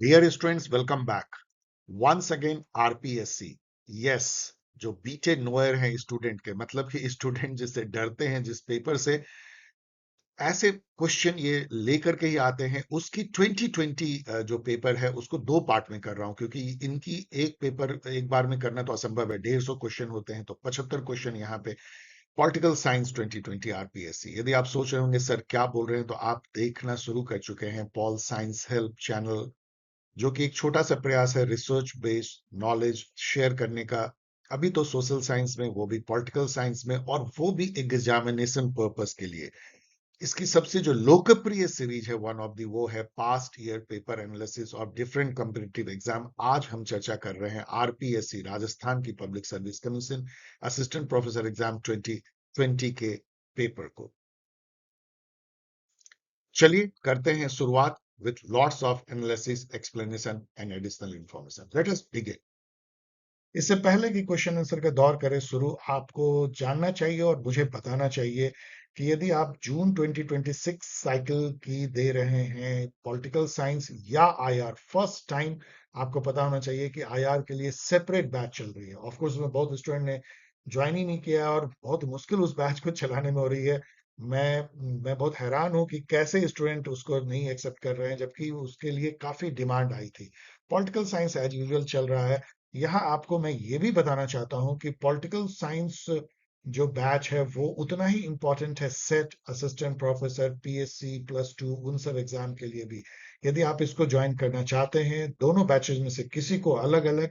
Dear students, welcome back once again RPSC. Yes, जो bete Noire हैं student के, मतलब कि स्टूडेंट जिससे डरते हैं, जिस पेपर से ऐसे क्वेश्चन ये लेकर के ही आते हैं, उसकी 2020 जो पेपर है उसको दो पार्ट में कर रहा हूं, क्योंकि इनकी एक पेपर एक बार में करना तो असंभव है। 150 क्वेश्चन होते हैं, तो 75 क्वेश्चन यहाँ पे पॉलिटिकल साइंस 2020 आरपीएससी। यदि आप सोच रहे होंगे सर क्या बोल रहे हैं, तो आप देखना शुरू कर चुके हैं पॉल साइंस हेल्प चैनल, जो कि एक छोटा सा प्रयास है रिसर्च बेस्ड नॉलेज शेयर करने का। अभी तो सोशल साइंस में, वो भी पॉलिटिकल साइंस में, और वो भी एग्जामिनेशन पर्पस के लिए। इसकी सबसे जो लोकप्रिय सीरीज है वन ऑफ दी, वो है past year paper analysis of different competitive exam. आज हम चर्चा कर रहे हैं आरपीएससी, राजस्थान की public service commission assistant professor exam 2020 के पेपर को। चलिए करते हैं शुरुआत with lots of analysis, explanation and additional information. Let us begin. इससे पहले कि क्वेश्चन आंसर का दौर करें शुरू, आपको जानना चाहिए और मुझे बताना चाहिए कि यदि आप जून 2026 साइकिल की दे रहे हैं पॉलिटिकल साइंस या आईआर फर्स्ट टाइम, आपको पता होना चाहिए कि आईआर के लिए सेपरेट बैच चल रही है। ऑफ कोर्स उसमें बहुत स्टूडेंट ने ज्वाइन ही नहीं किया और बहुत मुश्किल उस बैच को चलाने में हो रही है। मैं बहुत हैरान हूं कि कैसे स्टूडेंट उसको नहीं एक्सेप्ट कर रहे हैं, जबकि उसके लिए काफी डिमांड आई थी। पॉलिटिकल साइंस एज यूजुअल चल रहा है। यहाँ आपको मैं ये भी बताना चाहता हूँ कि पॉलिटिकल साइंस जो बैच है वो उतना ही इंपॉर्टेंट है सेट, असिस्टेंट प्रोफेसर, पीएससी +2, उन सब एग्जाम के लिए भी। यदि आप इसको ज्वाइन करना चाहते हैं, दोनों बैचेस में से किसी को अलग अलग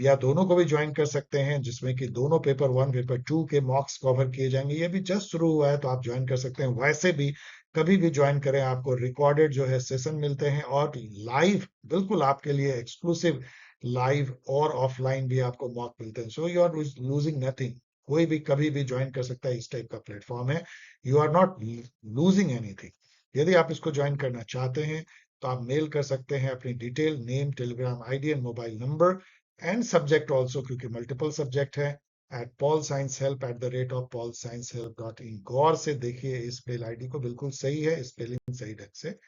या दोनों को भी ज्वाइन कर सकते हैं, जिसमें कि दोनों पेपर 1 पेपर 2 के मॉक्स कवर किए जाएंगे। ये भी जस्ट शुरू हुआ है, तो आप ज्वाइन कर सकते हैं। वैसे भी कभी भी ज्वाइन करें, आपको रिकॉर्डेड जो है सेशन मिलते हैं और लाइव, बिल्कुल आपके लिए एक्सक्लूसिव लाइव और ऑफलाइन भी आपको मॉक मिलते हैं। So you are losing nothing. कोई भी कभी भी ज्वाइन कर सकता है, इस टाइप का प्लेटफॉर्म है। You are not losing anything. यदि आप इसको ज्वाइन करना चाहते हैं, तो आप मेल कर सकते हैं अपनी detail, name, Telegram ID and mobile number and subject also, क्योंकि मल्टीपल सब्जेक्ट है, एट paulsciencehelp@paulsciencehelp.in। गौर से देखिए इस मेल आईडी को, बिल्कुल सही है, स्पेलिंग सही ढंग से।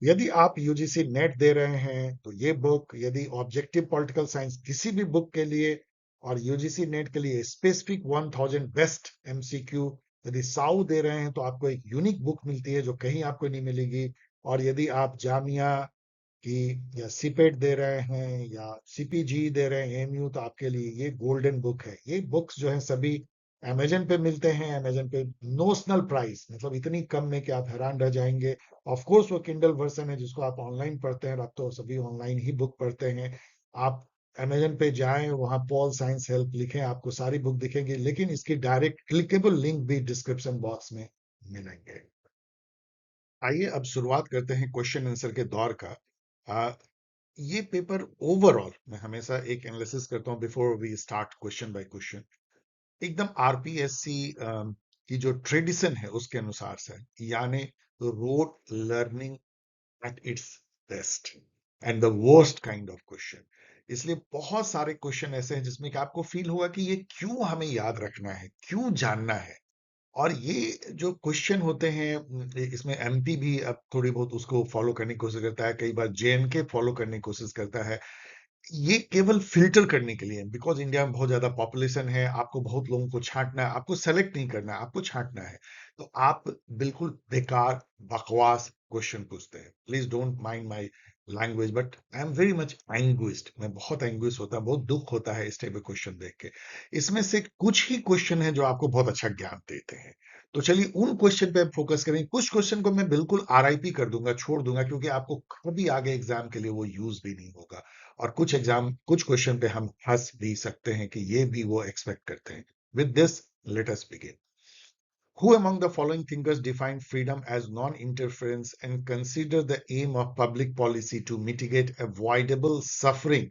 यदि आप यूजीसी नेट दे रहे हैं, तो ये बुक, यदि ऑब्जेक्टिव पॉलिटिकल साइंस किसी भी बुक के लिए और यूजीसी नेट के लिए स्पेसिफिक 1000 बेस्ट एमसीक्यू यदि साउ दे रहे हैं, तो आपको एक यूनिक बुक मिलती है जो कहीं आपको नहीं मिलेगी। और यदि आप जामिया कि या सीपेट दे रहे हैं या सीपीजी दे रहे हैं, एमयू, तो आपके लिए ये गोल्डन बुक है। ये बुक्स जो है सभी अमेजन पे मिलते हैं। अमेजन पे नोशनल प्राइस, मतलब इतनी कम में कि आप हैरान रह जाएंगे। ऑफ कोर्स वो किंडल वर्जन है जिसको आप ऑनलाइन पढ़ते हैं, अब तो सभी ऑनलाइन ही बुक पढ़ते हैं। आप अमेजन पे जाएं, वहां पॉल साइंस हेल्प लिखें, आपको सारी बुक दिखेंगी, लेकिन इसकी डायरेक्ट क्लिकेबल लिंक भी डिस्क्रिप्शन बॉक्स में मिलेंगे। आइए अब शुरुआत करते हैं क्वेश्चन आंसर के दौर का। ये पेपर ओवरऑल, मैं हमेशा एक एनालिसिस करता हूं before we start question by question, एकदम आरपीएससी की जो ट्रेडिशन है उसके अनुसार से, यानी rote learning at its best and the worst kind of question. इसलिए बहुत सारे क्वेश्चन ऐसे हैं जिसमें कि आपको फील हुआ कि ये क्यों हमें याद रखना है, क्यों जानना है। और ये जो क्वेश्चन होते हैं, इसमें एमपी भी अब थोड़ी बहुत उसको फॉलो करने की कोशिश करता है, कई बार जेएनके फॉलो करने की कोशिश करता है। ये केवल फिल्टर करने के लिए, बिकॉज इंडिया में बहुत ज्यादा पॉपुलेशन है, आपको बहुत लोगों को छांटना है, आपको सेलेक्ट नहीं करना है, आपको छांटना है। तो आप बिल्कुल बेकार बकवास क्वेश्चन पूछते हैं। Please don't mind my language, but I am very much anguished. मैं बहुत एंग्विश होता है, बहुत दुख होता है इस टाइप के क्वेश्चन देख के। इसमें से कुछ ही क्वेश्चन है जो आपको बहुत अच्छा ज्ञान देते हैं। तो चलिए उन क्वेश्चन पे फोकस करें। कुछ क्वेश्चन को मैं बिल्कुल आरआईपी कर दूंगा, छोड़ दूंगा, क्योंकि आपको कभी आगे एग्जाम के लिए वो यूज भी नहीं होगा। और कुछ क्वेश्चन पे हम हंस भी सकते हैं कि ये भी वो एक्सपेक्ट करते हैं। With this, let us begin. Who among the following thinkers define freedom as non-interference and consider the aim of public policy to mitigate avoidable suffering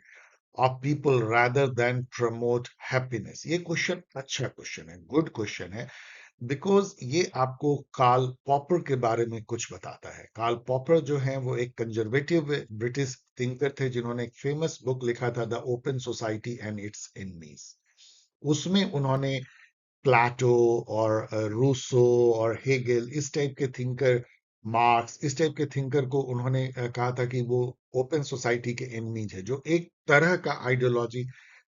of people rather than promote happiness? ये question अच्छा question है, good question है, because ये आपको Karl popper के बारे में कुछ बताता है। कार्ल पॉपर जो है वो एक कंजर्वेटिव ब्रिटिश थिंकर थे, जिन्होंने एक फेमस बुक लिखा था, the open society and it's enemies. उसमें उन्होंने प्लाटो और रूसो और हेगेल, इस टाइप के थिंकर मार्क्स, इस टाइप के थिंकर को उन्होंने कहा था कि वो ओपन सोसाइटी के एनिमीज है, जो एक तरह का आइडियोलॉजी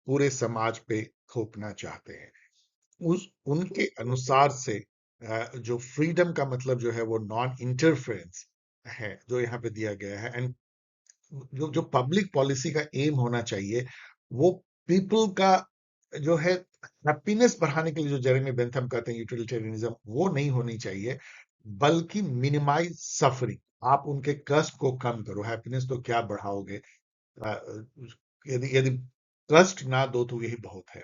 पूरे समाज पे थोपना चाहते हैं। उस उनके अनुसार से जो फ्रीडम का मतलब जो है वो नॉन इंटरफेरेंस है, जो यहाँ पे दिया गया है। एंड जो जो पब्लिक पॉलिसी का एम होना चाहिए, वो पीपल का जो है हैप्पीनेस बढ़ाने के लिए, जो जेरेमी बेंथम कहते हैं यूटिलिटेरियनिज्म, वो नहीं होनी चाहिए, बल्कि मिनिमाइज सफरिंग। आप उनके कष्ट को कम करो, हैप्पीनेस तो क्या बढ़ाओगे। अ, यदि यदि कष्ट ना दो तो यही बहुत है।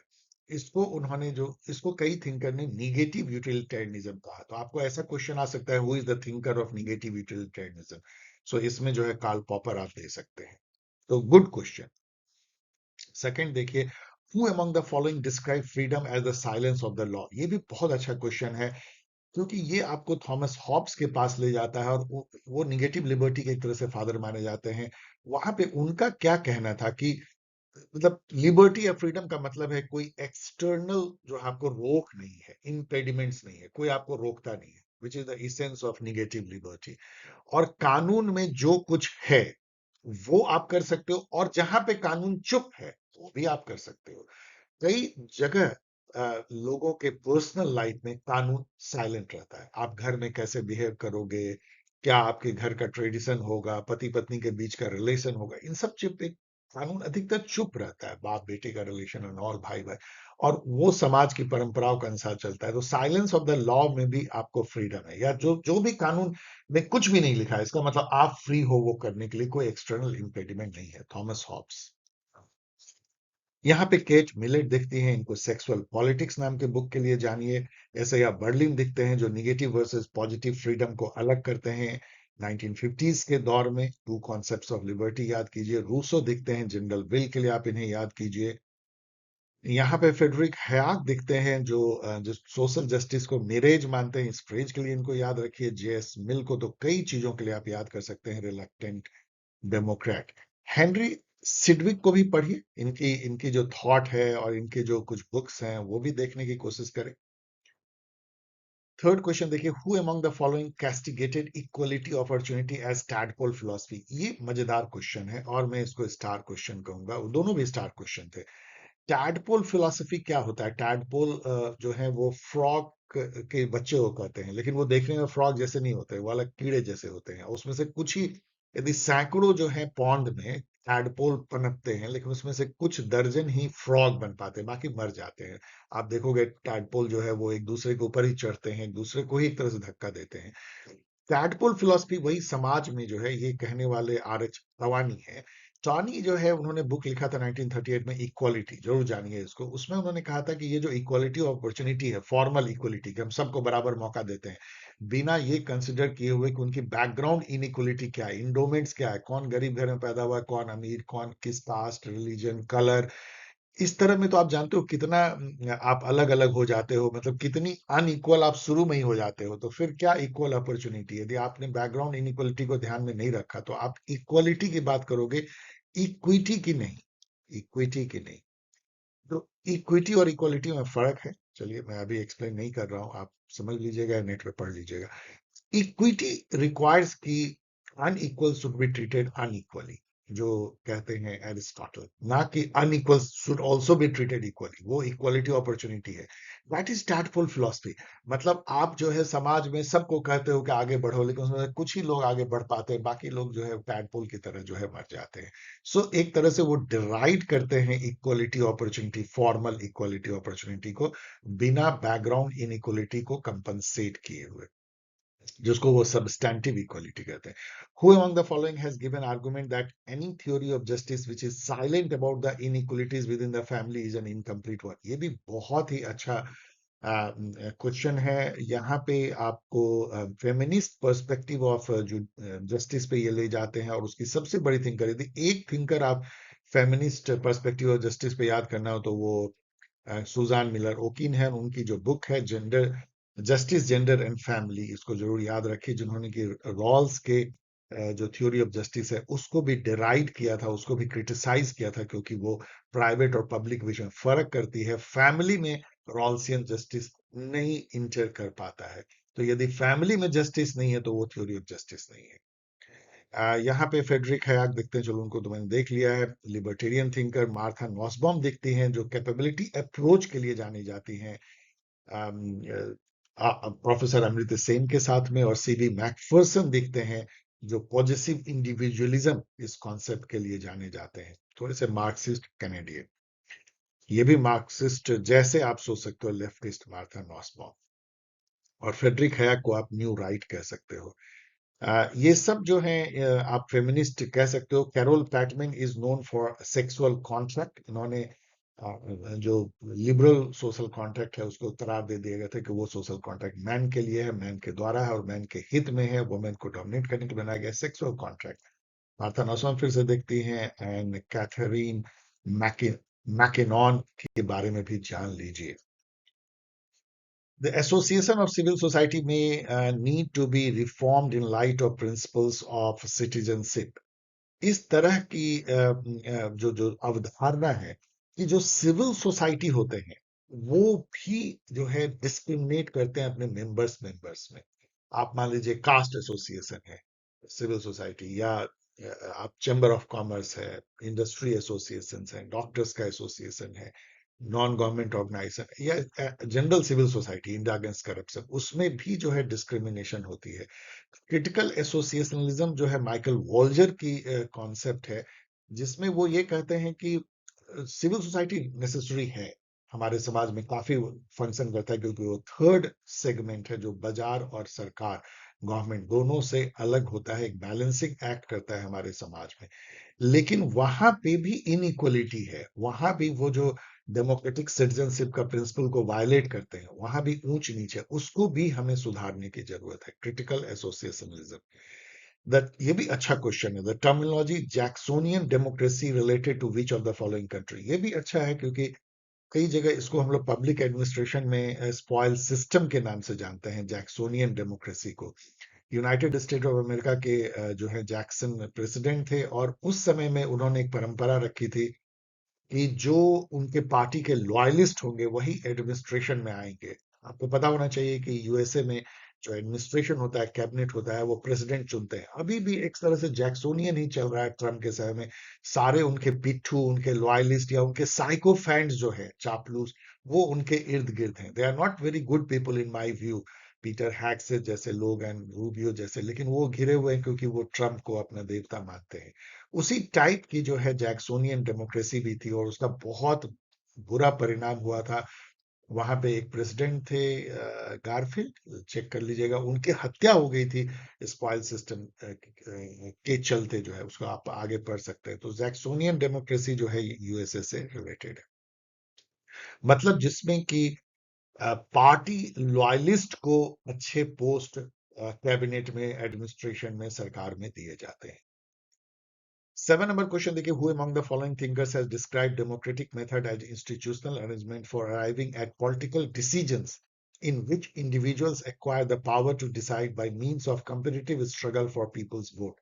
इसको कई थिंकर ने निगेटिव यूटिलिटेरियनिज्म कहा। तो आपको ऐसा क्वेश्चन आ सकता है, who is the thinker of negative utilitarianism. So इसमें जो है कार्ल पॉपर आप दे सकते हैं। तो गुड क्वेश्चन। सेकंड देखिए, who among the following describe freedom as the silence of the law. ये भी बहुत अच्छा क्वेश्चन है, क्योंकि ये आपको थॉमस हॉब्स के पास ले जाता है, और वो निगेटिव लिबर्टी के एक तरह से फादर माने जाते हैं। वहां पे उनका क्या कहना था कि मतलब लिबर्टी या फ्रीडम का मतलब है कोई एक्सटर्नल जो आपको रोक नहीं है, इम्पेडिमेंट्स नहीं है, कोई आपको रोकता नहीं है, which is the essence of negative liberty. और कानून में जो कुछ है वो आप कर सकते हो, और जहां पे कानून चुप है वो भी आप कर सकते हो। कई जगह लोगों के पर्सनल लाइफ में कानून साइलेंट रहता है। आप घर में कैसे बिहेव करोगे, क्या आपके घर का ट्रेडिशन होगा, पति पत्नी के बीच का रिलेशन होगा, इन सब चीज पे कानून अधिकतर चुप रहता है। बाप बेटे का रिलेशन और ऑल भाई भाई, और वो समाज की परंपराओं के अनुसार चलता है। तो साइलेंस ऑफ द लॉ में भी आपको फ्रीडम है, या जो जो भी कानून में कुछ भी नहीं लिखा है, इसका मतलब आप फ्री हो वो करने के लिए, कोई एक्सटर्नल इम्पेडिमेंट नहीं है। Thomas Hobbes. यहाँ पे केट मिलेट दिखती हैं, इनको सेक्सुअल पॉलिटिक्स नाम के बुक के लिए जानिए। ऐसे या बर्लिन दिखते हैं, जो निगेटिव वर्सेस पॉजिटिव फ्रीडम को अलग करते हैं 1950s के दौर में। टू कॉन्सेप्ट्स ऑफ लिबर्टी याद कीजिए। रूसो दिखते हैं, जनरल विल के लिए आप इन्हें याद कीजिए। यहाँ पे फेडरिक हयाक दिखते हैं, जो सोशल जस्टिस को मिरेज मानते हैं, इस फ्रेज के लिए इनको याद रखिए। जेएस मिल को तो कई चीजों के लिए आप याद कर सकते हैं, रिलक्टेंट डेमोक्रेट। हेनरी सिडविक को भी पढ़िए, इनकी इनकी जो थॉट है और इनके जो कुछ बुक्स हैं वो भी देखने की कोशिश करें। थर्ड क्वेश्चन देखिए, who among the following castigated equality opportunity as tadpole philosophy. ये मजेदार क्वेश्चन है, और मैं इसको स्टार क्वेश्चन कहूंगा। दोनों भी स्टार क्वेश्चन थे। टैडपोल फिलॉसफी क्या होता है? टैडपोल जो है वो फ्रॉग के बच्चे को कहते हैं, लेकिन वो देखने में फ्रॉग जैसे नहीं होते, वो अलग कीड़े जैसे होते हैं। उसमें से कुछ ही, यदि सैकड़ों जो है पॉन्ड में टैडपोल पनपते हैं, लेकिन उसमें से कुछ दर्जन ही फ्रॉग बन पाते हैं, बाकी मर जाते हैं। आप देखोगे टैडपोल जो है वो एक दूसरे के ऊपर ही चढ़ते हैं, एक दूसरे को ही एक तरह से धक्का देते हैं। टैडपोल फिलॉसफी वही समाज में जो है ये कहने वाले आर एच तवानी है। टॉनी जो है उन्होंने बुक लिखा था 1938 में, इक्वालिटी, जरूर जानिए इसको। उसमें उन्होंने कहा था कि ये जो इक्वालिटी ऑफ अपॉर्चुनिटी है, फॉर्मल इक्वालिटी, कि हम सबको बराबर मौका देते हैं, बिना ये कंसिडर किए हुए कि उनकी बैकग्राउंड इनइक्वालिटी क्या है, इंडोमेंट्स क्या है, कौन गरीब घर में पैदा हुआ है, कौन अमीर, कौन किस कास्ट, रिलीजन, कलर। इस तरह में तो आप जानते हो कितना आप अलग अलग हो जाते हो, मतलब कितनी अनइक्वल आप शुरू में ही हो जाते हो। तो फिर क्या इक्वल अपॉर्चुनिटी? यदि आपने बैकग्राउंड इनइक्वलिटी को ध्यान में नहीं रखा, तो आप इक्वलिटी की बात करोगे, इक्विटी की नहीं। इक्विटी की नहीं। तो इक्विटी और इक्वलिटी में फर्क है। चलिए, मैं अभी एक्सप्लेन नहीं कर रहा हूं, आप समझ लीजिएगा, नेट पे पढ़ लीजिएगा। इक्विटी रिक्वायर्स कि unequal should be treated unequally, जो कहते हैं एरिस्टोटल, ना कि unequal should also be treated equally. वो इक्वालिटी अपॉर्चुनिटी है। That is tadpole philosophy. मतलब आप जो है समाज में सबको कहते हो कि आगे बढ़ो, लेकिन उसमें से कुछ ही लोग आगे बढ़ पाते हैं, बाकी लोग जो है टैडपोल की तरह जो है मर जाते हैं। सो एक तरह से वो डिराइड करते हैं equality opportunity, formal equality opportunity को, बिना बैकग्राउंड इनइक्वालिटी को कंपनसेट किए हुए, जिसको वो सब्सटैंटिव इक्वालिटी कहते हैं। Who among the following has given argument that any theory of justice which is silent about the inequalities within the family is an incomplete one? ये भी बहुत ही अच्छा क्वेश्चन है। यहाँ पे आपको फेमिनिस्ट पर्सपेक्टिव ऑफ जो जस्टिस पे ये ले जाते हैं, और उसकी सबसे बड़ी थिंकर, यदि एक थिंकर आप फेमिनिस्ट पर्सपेक्टिव ऑफ जस्टिस पे याद करना हो, तो वो सुजान मिलर ओकिन है। उनकी जो बुक है gender justice, gender and family, इसको जरूर याद रखिए। जिन्होंने कि रॉल्स के जो थ्योरी ऑफ जस्टिस है उसको भी डिराइड किया था, उसको भी क्रिटिसाइज किया था, क्योंकि वो प्राइवेट और पब्लिक विजन फर्क करती है। फैमिली में रॉल्सियन जस्टिस नहीं इंटर कर पाता है। तो यदि फैमिली में जस्टिस नहीं है तो वो थ्योरी ऑफ जस्टिस नहीं है। यहाँ पे फेडरिक हयाक दिखते हैं, चलो उनको तो मैंने देख लिया है। लिबर्टेरियन थिंकर मार्था नॉसबॉम दिखती हैं, जो कैपेबिलिटी अप्रोच के लिए जानी जाती हैं। प्रोफेसर अमृता सेन के साथ में, और सीबी मैकफर्सन दिखते हैं, जो पॉजिटिव इंडिविजुअलिज्म इस कॉन्सेप्ट के लिए जाने जाते हैं, थोड़े से मार्क्सिस्ट कैनेडियन। ये भी मार्क्सिस्ट जैसे आप सोच सकते हो, लेफ्टिस्ट मार्था नॉसबॉम। और फेडरिक हयाक को आप न्यू राइट कह सकते हो। ये सब जो है आप फेमिनिस्ट कह सकते हो। Carole Pateman is known for sexual contract. इन्होंने जो लिबरल सोशल कॉन्ट्रैक्ट है उसको करार दे दिया गया था कि वो सोशल कॉन्ट्रैक्ट मैन के लिए है, मैन के द्वारा है और मैन के हित में है, वुमेन को डोमिनेट करने के लिए बनाया गया सेक्सुअल कॉन्ट्रैक्ट। मार्था नॉसबॉम फिर से देखती हैं, एंड कैथरीन मैकिनॉन के बारे में भी जान लीजिए। The Association of Civil Society may need to be reformed in light of principles of citizenship. इस तरह की जो जो अवधारणा है कि जो सिविल सोसाइटी होते हैं वो भी जो है डिस्क्रिमिनेट करते हैं अपने मेंबर्स में। आप मान लीजिए कास्ट एसोसिएशन है सिविल सोसाइटी, या आप चैम्बर ऑफ कॉमर्स है, इंडस्ट्री एसोसिएशन है, डॉक्टर्स का एसोसिएशन है, नॉन गवर्नमेंट ऑर्गेनाइजेशन या general civil society, India against corruption, उसमें भी जो है डिस्क्रिमिनेशन होती है। क्रिटिकल एसोसिएशनलिज्म जो है माइकल वॉल्जर की कॉन्सेप्ट है, जिसमें वो ये कहते हैं कि सिविल सोसाइटी नेसेसरी है, हमारे समाज में काफी फंक्शन करता है, क्योंकि वो थर्ड सेगमेंट है जो बाजार और सरकार, गवर्नमेंट दोनों से अलग होता है, एक बैलेंसिंग एक्ट करता है हमारे समाज में। लेकिन वहां पे भी इनइक्वलिटी है, वहां भी वो जो डेमोक्रेटिक सिटीजनशिप का प्रिंसिपल को वायलेट करते हैं, वहां भी ऊंच नीच है, उसको भी हमें सुधारने की जरूरत है। क्रिटिकल एसोसिएशनलिज्म, दैट ये भी अच्छा क्वेश्चन है। The terminology Jacksonian democracy related to which of the following country, ये भी अच्छा है, क्योंकि कई जगह इसको हम लोग पब्लिक एडमिनिस्ट्रेशन में स्पॉइल सिस्टम के नाम से जानते हैं, जैक्सोनियन डेमोक्रेसी को। यूनाइटेड स्टेट ऑफ अमेरिका के जो है जैक्सन प्रेसिडेंट थे, और उस समय में उन्होंने एक परंपरा रखी थी कि जो उनके पार्टी के लॉयलिस्ट होंगे वही एडमिनिस्ट्रेशन में आएंगे। आपको पता होना चाहिए कि यूएसए में जो एडमिनिस्ट्रेशन होता है, कैबिनेट होता है, वो प्रेसिडेंट चुनते हैं। अभी भी एक तरह से जैक्सोनियन ही चल रहा है ट्रम्प के समय में। सारे उनके पिट्ठू, उनके लॉयलिस्ट या उनके साइको फैंस जो है, चापलूस, वो उनके इर्द गिर्द हैं। They are not very good people in my view, Peter Hacks जैसे लोग एंड रूबियो जैसे, लेकिन वो घिरे हुए हैं क्योंकि वो ट्रम्प को अपना देवता मानते हैं। उसी टाइप की जो है जैक्सोनियन डेमोक्रेसी भी थी, और उसका बहुत बुरा परिणाम हुआ था। वहां पे एक प्रेसिडेंट थे, गारफील्ड, चेक कर लीजिएगा, उनकी हत्या हो गई थी स्पॉइल सिस्टम के चलते, जो है उसको आप आगे पढ़ सकते हैं। तो जैक्सोनियन डेमोक्रेसी जो है यूएसए से रिलेटेड है, मतलब जिसमें कि पार्टी लॉयलिस्ट को अच्छे पोस्ट कैबिनेट में, एडमिनिस्ट्रेशन में, सरकार में दिए जाते हैं। 7 नंबर क्वेश्चन देखिए, who among the following thinkers has described democratic method as institutional arrangement for arriving at political decisions in which individuals acquire the power to decide by means of competitive struggle for people's vote।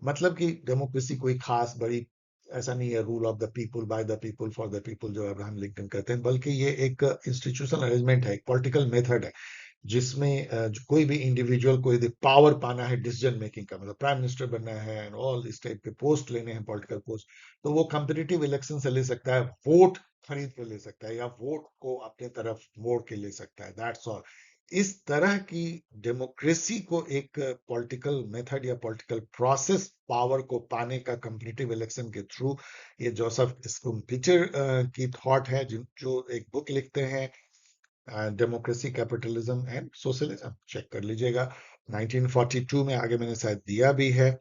मतलब कि democracy कोई खास बड़ी ऐसा नहीं है, rule of the people, by the people, for the people, जो Abraham Lincoln कहते हैं, बल्कि ये एक इंस्टीट्यूशनल अरेंजमेंट है, एक पॉलिटिकल मेथड है, जिसमें कोई भी इंडिविजुअल को यदि पावर पाना है डिसीजन मेकिंग का, मतलब प्राइम मिनिस्टर बनना है एंड ऑल इस टाइप के पोस्ट लेने हैं, पॉलिटिकल पोस्ट, तो वो कंपिटिटिव इलेक्शन से ले सकता है, वोट खरीद के ले सकता है, या वोट को अपने तरफ मोड़ के ले सकता है, दैट्स ऑल। इस तरह की डेमोक्रेसी को एक पॉलिटिकल मेथड या पॉलिटिकल प्रोसेस, पावर को पाने का कंपिटिटिव इलेक्शन के थ्रू, ये जोसेफ स्कुम्पिटर की थॉट है, जो एक बुक लिखते हैं, democracy, capitalism and socialism, check कर लीजिएगा। 1942 में आगे मैंने शायद दिया भी है,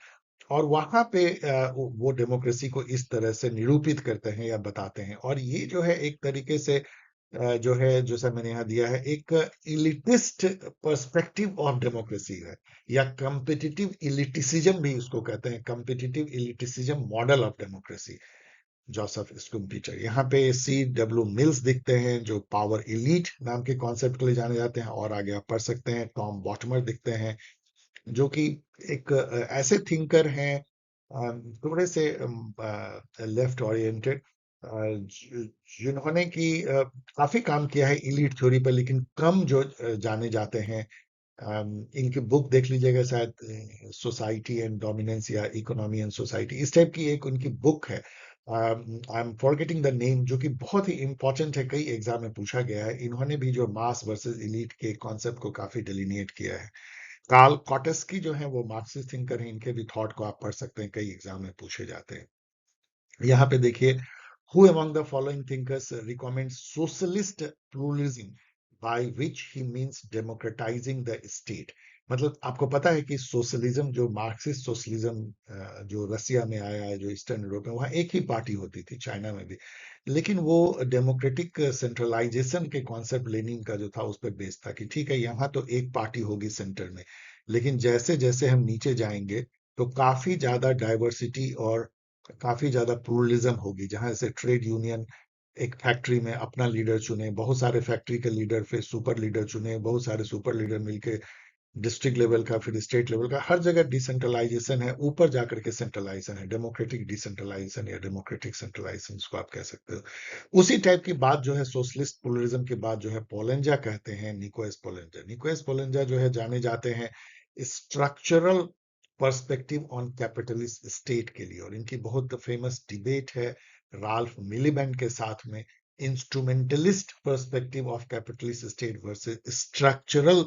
और वहां पे वो डेमोक्रेसी को इस तरह से निरूपित करते हैं या बताते हैं। और ये जो है एक तरीके से जो है, जैसा मैंने यहाँ दिया है, एक इलिटिस्ट पर्सपेक्टिव ऑफ डेमोक्रेसी है, या कम्पिटिटिव इलिटिसिज्म भी उसको कहते हैं, competitive elitism model of democracy, Joseph Schumpeter. यहाँ पे सी डब्ल्यू मिल्स दिखते हैं, जो पावर इलीट नाम के कॉन्सेप्ट के लिए जाने जाते हैं, और आगे आप पढ़ सकते हैं टॉम बॉटमर दिखते हैं, जो कि एक ऐसे थिंकर हैं, थोड़े से लेफ्ट ओरिएंटेड, जिन्होंने की काफी काम किया है इलीट थ्योरी पर, लेकिन कम जो जाने जाते हैं। इनकी बुक देख लीजिएगा, शायद सोसाइटी एंड डोमिनेंस या इकोनॉमी एंड सोसाइटी, इस टाइप की एक उनकी बुक है। I am forgetting the name, जो कि बहुत ही इंपॉर्टेंट है, कई एग्जाम में पूछा गया है। इन्होंने भी जो मास वर्सेस एलीट के कॉन्सेप्ट को काफी डिलीनिएट किया है। कार्ल कॉटस्की जो है वो मार्क्सिस्ट थिंकर हैं, इनके भी थॉट को आप पढ़ सकते हैं, कई एग्जाम में पूछे जाते हैं। यहाँ पे देखिए, who among the following thinkers recommend socialist pluralism by which he means democratising the state. मतलब आपको पता है कि सोशलिज्म, जो मार्क्सिस्ट सोशलिज्म जो रसिया में आया है, जो ईस्टर्न यूरोप में, वहाँ एक ही पार्टी होती थी, चाइना में भी, लेकिन वो डेमोक्रेटिक सेंट्रलाइजेशन के कॉन्सेप्ट लेनिन का जो था उस पर बेस्ड था कि ठीक है, यहाँ तो एक पार्टी होगी सेंटर में, लेकिन जैसे जैसे हम नीचे जाएंगे तो काफी ज्यादा डाइवर्सिटी और काफी ज्यादा प्लूरलिज्म होगी, जहां से ट्रेड यूनियन एक फैक्ट्री में अपना लीडर चुने, बहुत सारे फैक्ट्री के लीडर, फिर सुपर लीडर चुने, बहुत सारे सुपर लीडर मिलके डिस्ट्रिक्ट लेवल का, फिर स्टेट लेवल का, हर जगह डिसेंट्रलाइजेशन है, ऊपर जाकर के सेंट्रलाइजेशन है, डेमोक्रेटिक डिसेंट्रलाइजेशन या डेमोक्रेटिक सेंट्रलाइजेशन को आप कह सकते हो। उसी टाइप की बात जो है सोशलिस्ट प्लूरलिज्म के बाद जो है पोलेंजा कहते हैं, निकोएस पोलेंजा। निकोएस पोलेंजा जो है जाने जाते हैं structural perspective on capitalist state के लिए, और इनकी बहुत फेमस डिबेट है राल्फ मिलीबैंड के साथ में, instrumentalist perspective of capitalist state versus structural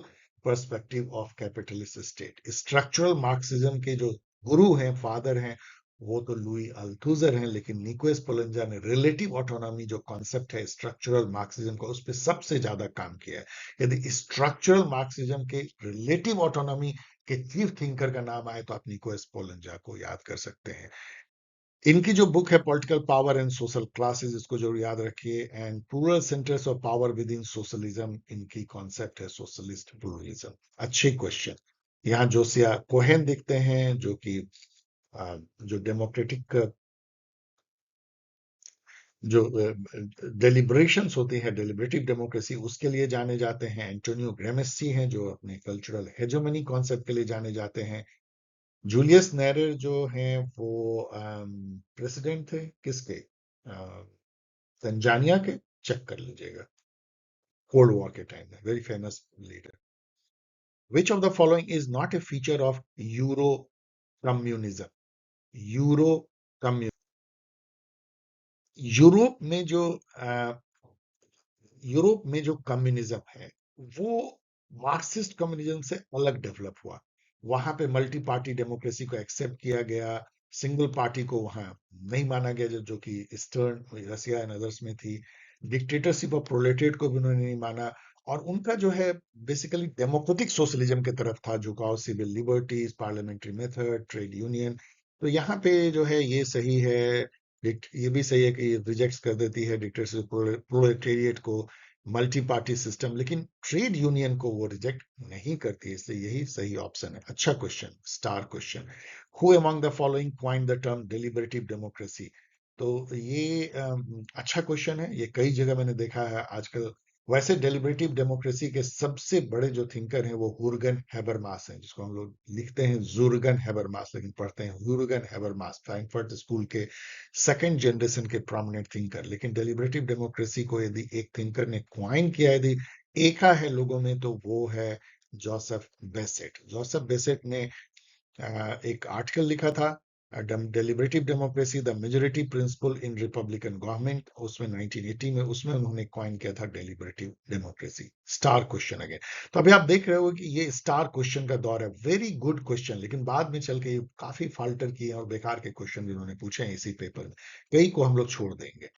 perspective of capitalist state. Structural Marxism के जो गुरु हैं, फादर हैं, वो तो लुई अल्थुजर हैं, लेकिन निकोलस पोलेंजा ने रिलेटिव ऑटोनॉमी जो कॉन्सेप्ट है स्ट्रक्चरल मार्क्सिज्म का, उस पर सबसे ज्यादा काम किया है। यदि स्ट्रक्चरल मार्क्सिज्म के रिलेटिव ऑटोनॉमी के चीफ थिंकर का नाम आए तो आप निकोलस पोलेंजा को याद कर सकते हैं। इनकी जो बुक है political power and social classes, इसको जरूर याद रखिए, and plural centres of power within socialism, इनकी कॉन्सेप्ट है सोशलिस्ट प्लूरलिज्म। अच्छे क्वेश्चन। यहाँ जोसिया कोहेन दिखते हैं, जो कि जो डेमोक्रेटिक जो डेलिब्रेशंस होती है, डेलिब्रेटिव डेमोक्रेसी, उसके लिए जाने जाते हैं। एंटोनियो ग्रेमेस्सी हैं जो अपने कल्चरल हेजेमनी कॉन्सेप्ट के लिए जाने जाते हैं। जूलियस नेरर जो हैं वो प्रेसिडेंट थे किसके, तंजानिया के, चेक कर लीजिएगा, कोल्ड वॉर के टाइम में, very famous leader. Which of the following is not a feature of euro communism. Euro communism, Europe में जो यूरोप में जो कम्युनिज्म है वो मार्क्सिस्ट कम्युनिज्म से अलग डेवलप हुआ। वहां पे मल्टी पार्टी डेमोक्रेसी को एक्सेप्ट किया गया, सिंगल पार्टी को वहां नहीं माना गया, जो कि ईस्टर्न रसिया एंड अदर्स में थी। डिक्टेटरशिप ऑफ प्रोलेटेरिएट को भी उन्होंने नहीं माना, और उनका जो है बेसिकली डेमोक्रेटिक सोशलिज्म की तरफ था, झुकाव civil liberties, parliamentary method, trade union. तो यहाँ पे जो है ये सही है, ये भी सही है कि रिजेक्ट कर देती है डिक्टेटरशिप प्रोलेटेरिएट को, मल्टी पार्टी सिस्टम, लेकिन ट्रेड यूनियन को वो रिजेक्ट नहीं करती, इसलिए यही सही ऑप्शन है। अच्छा question, star question. Who among the following coined the term deliberative democracy. तो ये अच्छा क्वेश्चन है, ये कई जगह मैंने देखा है आजकल। वैसे डेलिबरेटिव डेमोक्रेसी के सबसे बड़े जो थिंकर हैं वो हुर्गन हैबरमास हैं, जिसको हम लोग लिखते हैं जुर्गन हैबरमास, लेकिन पढ़ते हैं हुर्गन हैबरमास, फ्रैंकफर्ट स्कूल के सेकंड जनरेशन के प्रोमिनेंट थिंकर। लेकिन डेलिबरेटिव डेमोक्रेसी को यदि एक थिंकर ने क्वाइन किया, यदि एका है लोगों में, तो वो है जोसेफ बेसेट। जोसेफ बेसेट ने एक आर्टिकल लिखा था, deliberative democracy the majority principal in Republican government, उसमें 1980 में, उसमें उन्होंने क्वाइन किया था deliberative democracy. Star question again. तो अभी आप देख रहे हो कि ये स्टार क्वेश्चन का दौर है, वेरी गुड क्वेश्चन, लेकिन बाद में चल के ये काफी फाल्टर किए और बेकार के क्वेश्चन भी उन्होंने पूछे हैं इसी पेपर में, कई को हम लोग छोड़ देंगे।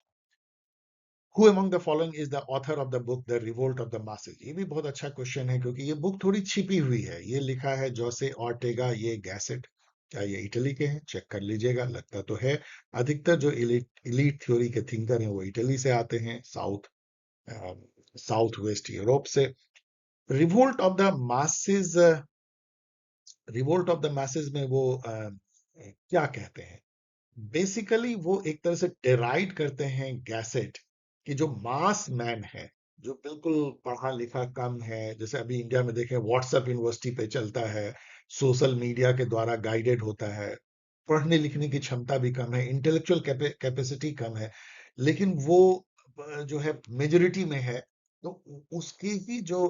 Who among the following is the author of the book The Revolt of the Masses? ये भी बहुत अच्छा क्वेश्चन है, क्योंकि ये बुक थोड़ी छिपी हुई है। ये लिखा है जोसे ऑर्टेगा ये गैसेट। क्या ये इटली के हैं? चेक कर लीजिएगा, लगता तो है। अधिकतर जो इलीट थ्योरी के थिंकर हैं वो इटली से आते हैं, साउथ वेस्ट यूरोप से। Revolt of the masses, revolt of the message में वो क्या कहते हैं? बेसिकली वो एक तरह से डेराइड करते हैं गैसेट कि जो मास मैन है, जो बिल्कुल पढ़ा लिखा कम है, जैसे अभी इंडिया में देखें व्हाट्सएप यूनिवर्सिटी पे चलता है, सोशल मीडिया के द्वारा गाइडेड होता है, पढ़ने लिखने की क्षमता भी कम है, इंटेलेक्चुअल कैपेसिटी कम है, लेकिन वो जो है मेजोरिटी में है, तो उसकी ही जो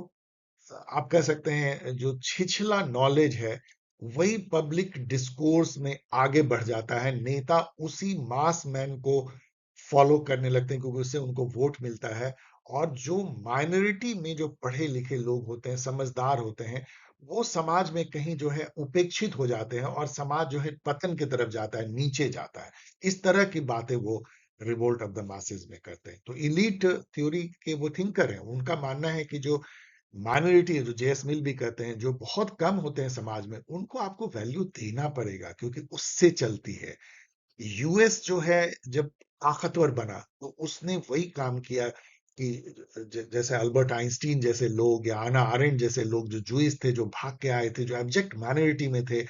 आप कह सकते हैं जो छिछला नॉलेज है वही पब्लिक डिस्कोर्स में आगे बढ़ जाता है। नेता उसी मास मैन को फॉलो करने लगते हैं क्योंकि उससे उनको वोट मिलता है। और जो माइनॉरिटी में जो पढ़े लिखे लोग होते हैं, समझदार होते हैं, वो समाज में कहीं जो है उपेक्षित हो जाते हैं और समाज जो है पतन की तरफ जाता है, नीचे जाता है। इस तरह की बातें वो रिवोल्ट ऑफ द मासेस में करते हैं। तो इलीट थ्योरी के वो थिंकर हैं, उनका मानना है कि जो माइनॉरिटी है, जो जेएस मिल भी कहते हैं, जो बहुत कम होते हैं समाज में, उनको आपको वैल्यू देना पड़ेगा क्योंकि उससे चलती है। यूएस जो है जब ताकतवर बना तो उसने वही काम किया कि जैसे अल्बर्ट आइंस्टीन जैसे लोग या आना आरेंट जैसे लोग जो जूइस थे, जो भाग के आए थे, जो एब्जेक्ट माइनॉरिटी में थे,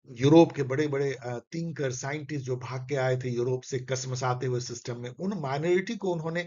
यूरोप के बड़े बड़े थिंकर साइंटिस्ट जो भाग के आए थे यूरोप से कसमसाते हुए सिस्टम में, उन माइनॉरिटी को उन्होंने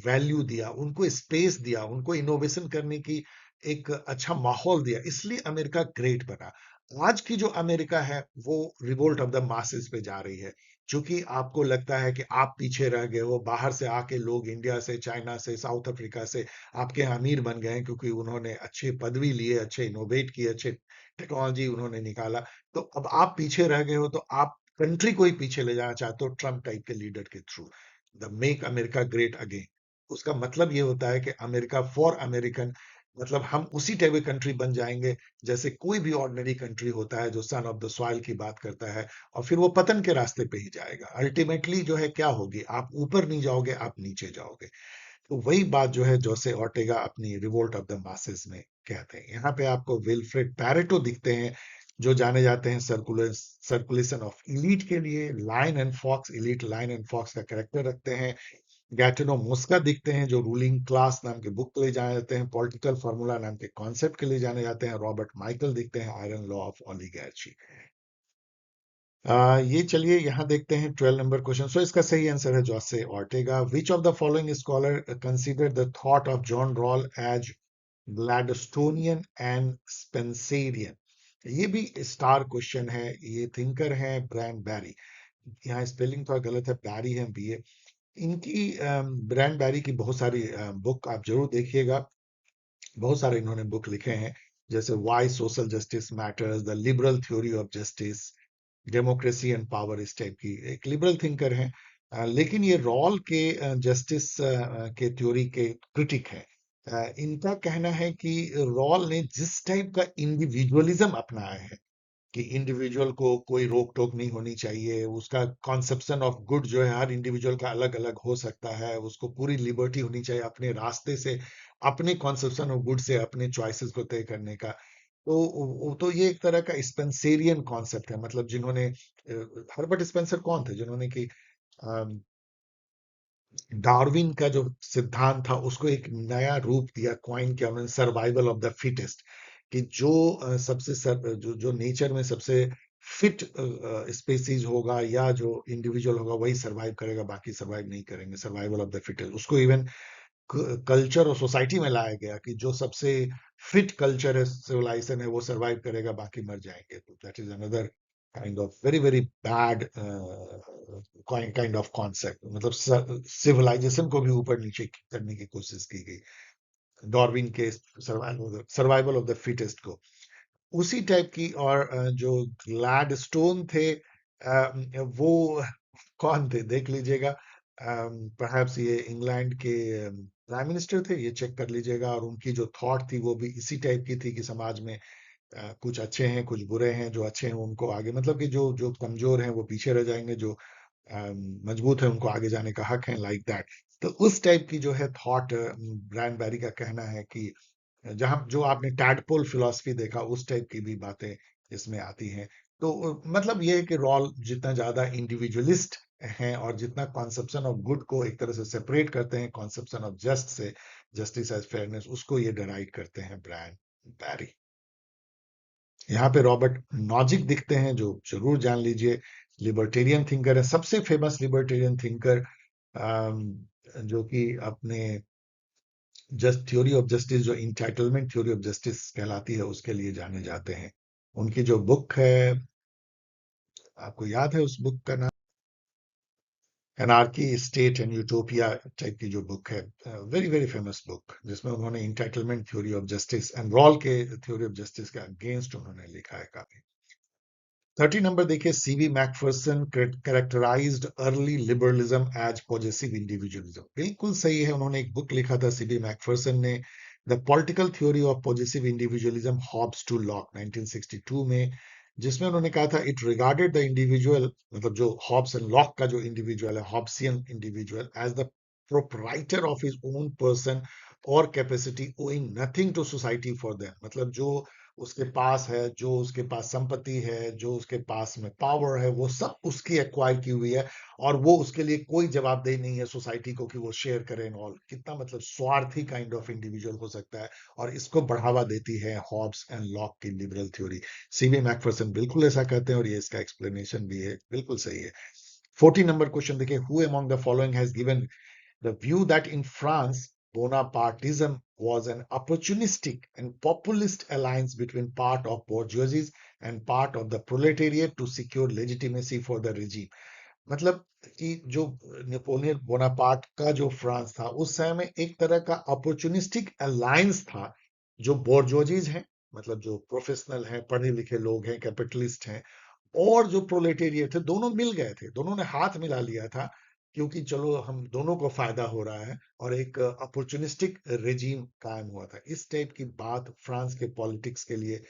वैल्यू दिया, उनको स्पेस दिया, उनको इनोवेशन करने की एक अच्छा माहौल दिया, इसलिए अमेरिका ग्रेट बना। आज की जो अमेरिका है वो रिवोल्ट ऑफ द मासेस पे जा रही है। क्योंकि आपको लगता है कि आप पीछे रह गए हो, बाहर से आके लोग इंडिया से, चाइना से, साउथ अफ्रीका से आपके यहाँ अमीर बन गए हैं क्योंकि उन्होंने अच्छे पदवी लिए, अच्छे इनोवेट किए, अच्छे टेक्नोलॉजी उन्होंने निकाला। तो अब आप पीछे रह गए हो, तो आप कंट्री को ही पीछे ले जाना चाहते हो ट्रम्प टाइप के लीडर के through. The make America great again, उसका मतलब ये होता है कि अमेरिका फॉर अमेरिकन, मतलब हम उसी टाइप की कंट्री बन जाएंगे जैसे कोई भी ऑर्डिनरी कंट्री होता है जो सन ऑफ द सॉइल की बात करता है, और फिर वो पतन के रास्ते पे ही जाएगा। अल्टीमेटली जो है क्या होगी, आप ऊपर नहीं जाओगे, आप नीचे जाओगे। तो वही बात जो है जोसे ऑर्टेगा अपनी रिवोल्ट ऑफ द मासेस में कहते हैं। यहाँ पे आपको विल्फ्रेड पैरेटो दिखते हैं जो जाने जाते हैं सर्कुलेशन ऑफ इलीट के लिए। Lion and fox, elite lion and fox का कैरेक्टर रखते हैं। गैटिनो मुस्का दिखते हैं जो रूलिंग क्लास नाम के बुक के लिए जाने जाते हैं। पॉलिटिकल फार्मूला नाम के कॉन्सेप्ट के लिए जाने जाते हैं। रॉबर्ट माइकल दिखते हैं आयरन लॉ ऑफ ओलिगार्ची। ये चलिए यहाँ देखते हैं 12 नंबर क्वेश्चन। सो इसका सही आंसर है Jose Ortega. Which of the following scholar consider the thought of John Rawl as Gladstonian and Spencerian? ये भी स्टार क्वेश्चन है। ये थिंकर है ब्रायन बैरी। यहाँ स्पेलिंग थोड़ा गलत है, बैरी है बीए। इनकी ब्रायन बैरी की बहुत सारी बुक आप जरूर देखिएगा। बहुत सारे इन्होंने बुक लिखे हैं, जैसे why social justice matters, the liberal theory of justice, democracy and power, इस टाइप की। एक लिबरल थिंकर है, लेकिन ये रॉल के जस्टिस के थ्योरी के क्रिटिक है। इनका कहना है कि रॉल ने जिस टाइप का इंडिविजुअलिज्म अपनाया है कि इंडिविजुअल को कोई रोक टोक नहीं होनी चाहिए, उसका कॉन्सेप्शन ऑफ गुड जो है हर इंडिविजुअल का अलग अलग हो सकता है, उसको पूरी लिबर्टी होनी चाहिए अपने रास्ते से, अपने कॉन्सेप्शन ऑफ गुड से अपने चॉइसेस को तय करने का। तो ये एक तरह का स्पेंसेरियन कॉन्सेप्ट है। मतलब जिन्होंने हर्बर्ट स्पेंसर कौन थे जिन्होंने कि डार्विन का जो सिद्धांत था उसको एक नया रूप दिया, क्वाइन किया उन्होंने, सर्वाइवल ऑफ द फिटेस्ट, कि जो जो नेचर में सबसे फिट स्पेसीज होगा या जो इंडिविजुअल होगा वही सरवाइव करेगा, बाकी सरवाइव नहीं करेंगे। सर्वाइवल ऑफ द फिटेस्ट, उसको इवन कल्चर और सोसाइटी में लाया गया कि जो सबसे फिट कल्चर है, सिविलाइजेशन है, वो सरवाइव करेगा, बाकी मर जाएंगे। तो that is another kind of very very bad kind of concept. मतलब सिविलाइजेशन को भी ऊपर नीचे करने की कोशिश की गई डार्विन के सर्वाइवल ऑफ द फिटेस्ट को। उसी टाइप की। और जो ग्लैडस्टोन थे, वो कौन थे देख लीजिएगा। परहैप्स ये इंग्लैंड के प्राइम मिनिस्टर थे, ये चेक कर लीजिएगा। और उनकी जो थॉट थी वो भी इसी टाइप की थी कि समाज में कुछ अच्छे हैं, कुछ बुरे हैं। जो अच्छे हैं उनको आगे, मतलब कि जो जो कमजोर हैं वो पीछे रह जाएंगे, जो मजबूत है उनको आगे जाने का हक है, लाइक दैट। तो उस टाइप की जो है थॉट, ब्रायन बैरी का कहना है कि जहां जो आपने टैडपोल फिलॉसफी देखा उस टाइप की भी बातें इसमें आती हैं। तो मतलब ये है कि रॉल जितना ज्यादा इंडिविजुअलिस्ट हैं और जितना कॉन्सेप्शन ऑफ गुड को एक तरह से सेपरेट करते हैं कॉन्सेप्शन ऑफ जस्ट से, जस्टिस एज फेयरनेस, उसको ये डिराइव करते हैं ब्रायन बैरी। यहाँ पे रॉबर्ट नॉजिक दिखते हैं जो जरूर जान लीजिए, लिबर्टेरियन थिंकर है, सबसे फेमस लिबर्टेरियन थिंकर, जो कि अपने जस्ट थ्योरी ऑफ जस्टिस, जो इंटाइटलमेंट थ्योरी ऑफ जस्टिस कहलाती है, उसके लिए जाने जाते हैं। उनकी जो बुक है, आपको याद है उस बुक का नाम? Anarchy state and utopia type की जो बुक है, वेरी वेरी फेमस बुक, जिसमें उन्होंने entitlement theory of justice and Rawls के थ्योरी ऑफ जस्टिस के अगेंस्ट उन्होंने लिखा है काफी। 30 नंबर देखिए, C V Macpherson characterised early liberalism as positive individualism. बिल्कुल सही है, उन्होंने एक बुक लिखा था सीवी मैकफर्सन ने, the political theory of positive individualism Hobbes to Locke, 1962 में, जिसमें उन्होंने कहा था इट रिगार्डेड द इंडिविजुअल, मतलब जो हॉब्स एंड लॉक का जो इंडिविजुअल है, Hobbesian individual, as the proprietor of his own person और capacity, owing nothing to society for them. मतलब जो उसके पास है, जो उसके पास संपत्ति है, जो उसके पास में पावर है, वो सब उसकी एक्वायर की हुई है, और वो उसके लिए कोई जवाबदेही नहीं है सोसाइटी को कि वो शेयर करे एंड ऑल। कितना मतलब स्वार्थी काइंड ऑफ इंडिविजुअल हो सकता है, और इसको बढ़ावा देती है हॉब्स एंड लॉक की लिबरल थ्योरी। सीवी मैकफर्सन बिल्कुल ऐसा कहते हैं, और ये इसका एक्सप्लेनेशन भी है, बिल्कुल सही है। 40 नंबर क्वेश्चन देखिए, who among the following has given the view that in France, Bonapartism was an opportunistic and populist alliance between part of bourgeoisie and part of the proletariat to secure legitimacy for the regime. मतलब कि जो Napoleon Bonaparte का जो France था, उस समय में एक तरह का अपॉर्चुनिस्टिक अलायंस था, जो बोर्जोजीज हैं, मतलब जो प्रोफेशनल हैं, पढ़े लिखे लोग हैं, कैपिटलिस्ट हैं, और जो प्रोलेटेरिएट थे, दोनों मिल गए थे, दोनों ने हाथ मिला लिया था, क्योंकि चलो हम दोनों को फायदा हो रहा है, और एक अपॉर्चुनिस्टिक रेजीम कायम हुआ था। इस टाइप की बात फ्रांस के पॉलिटिक्स के लिए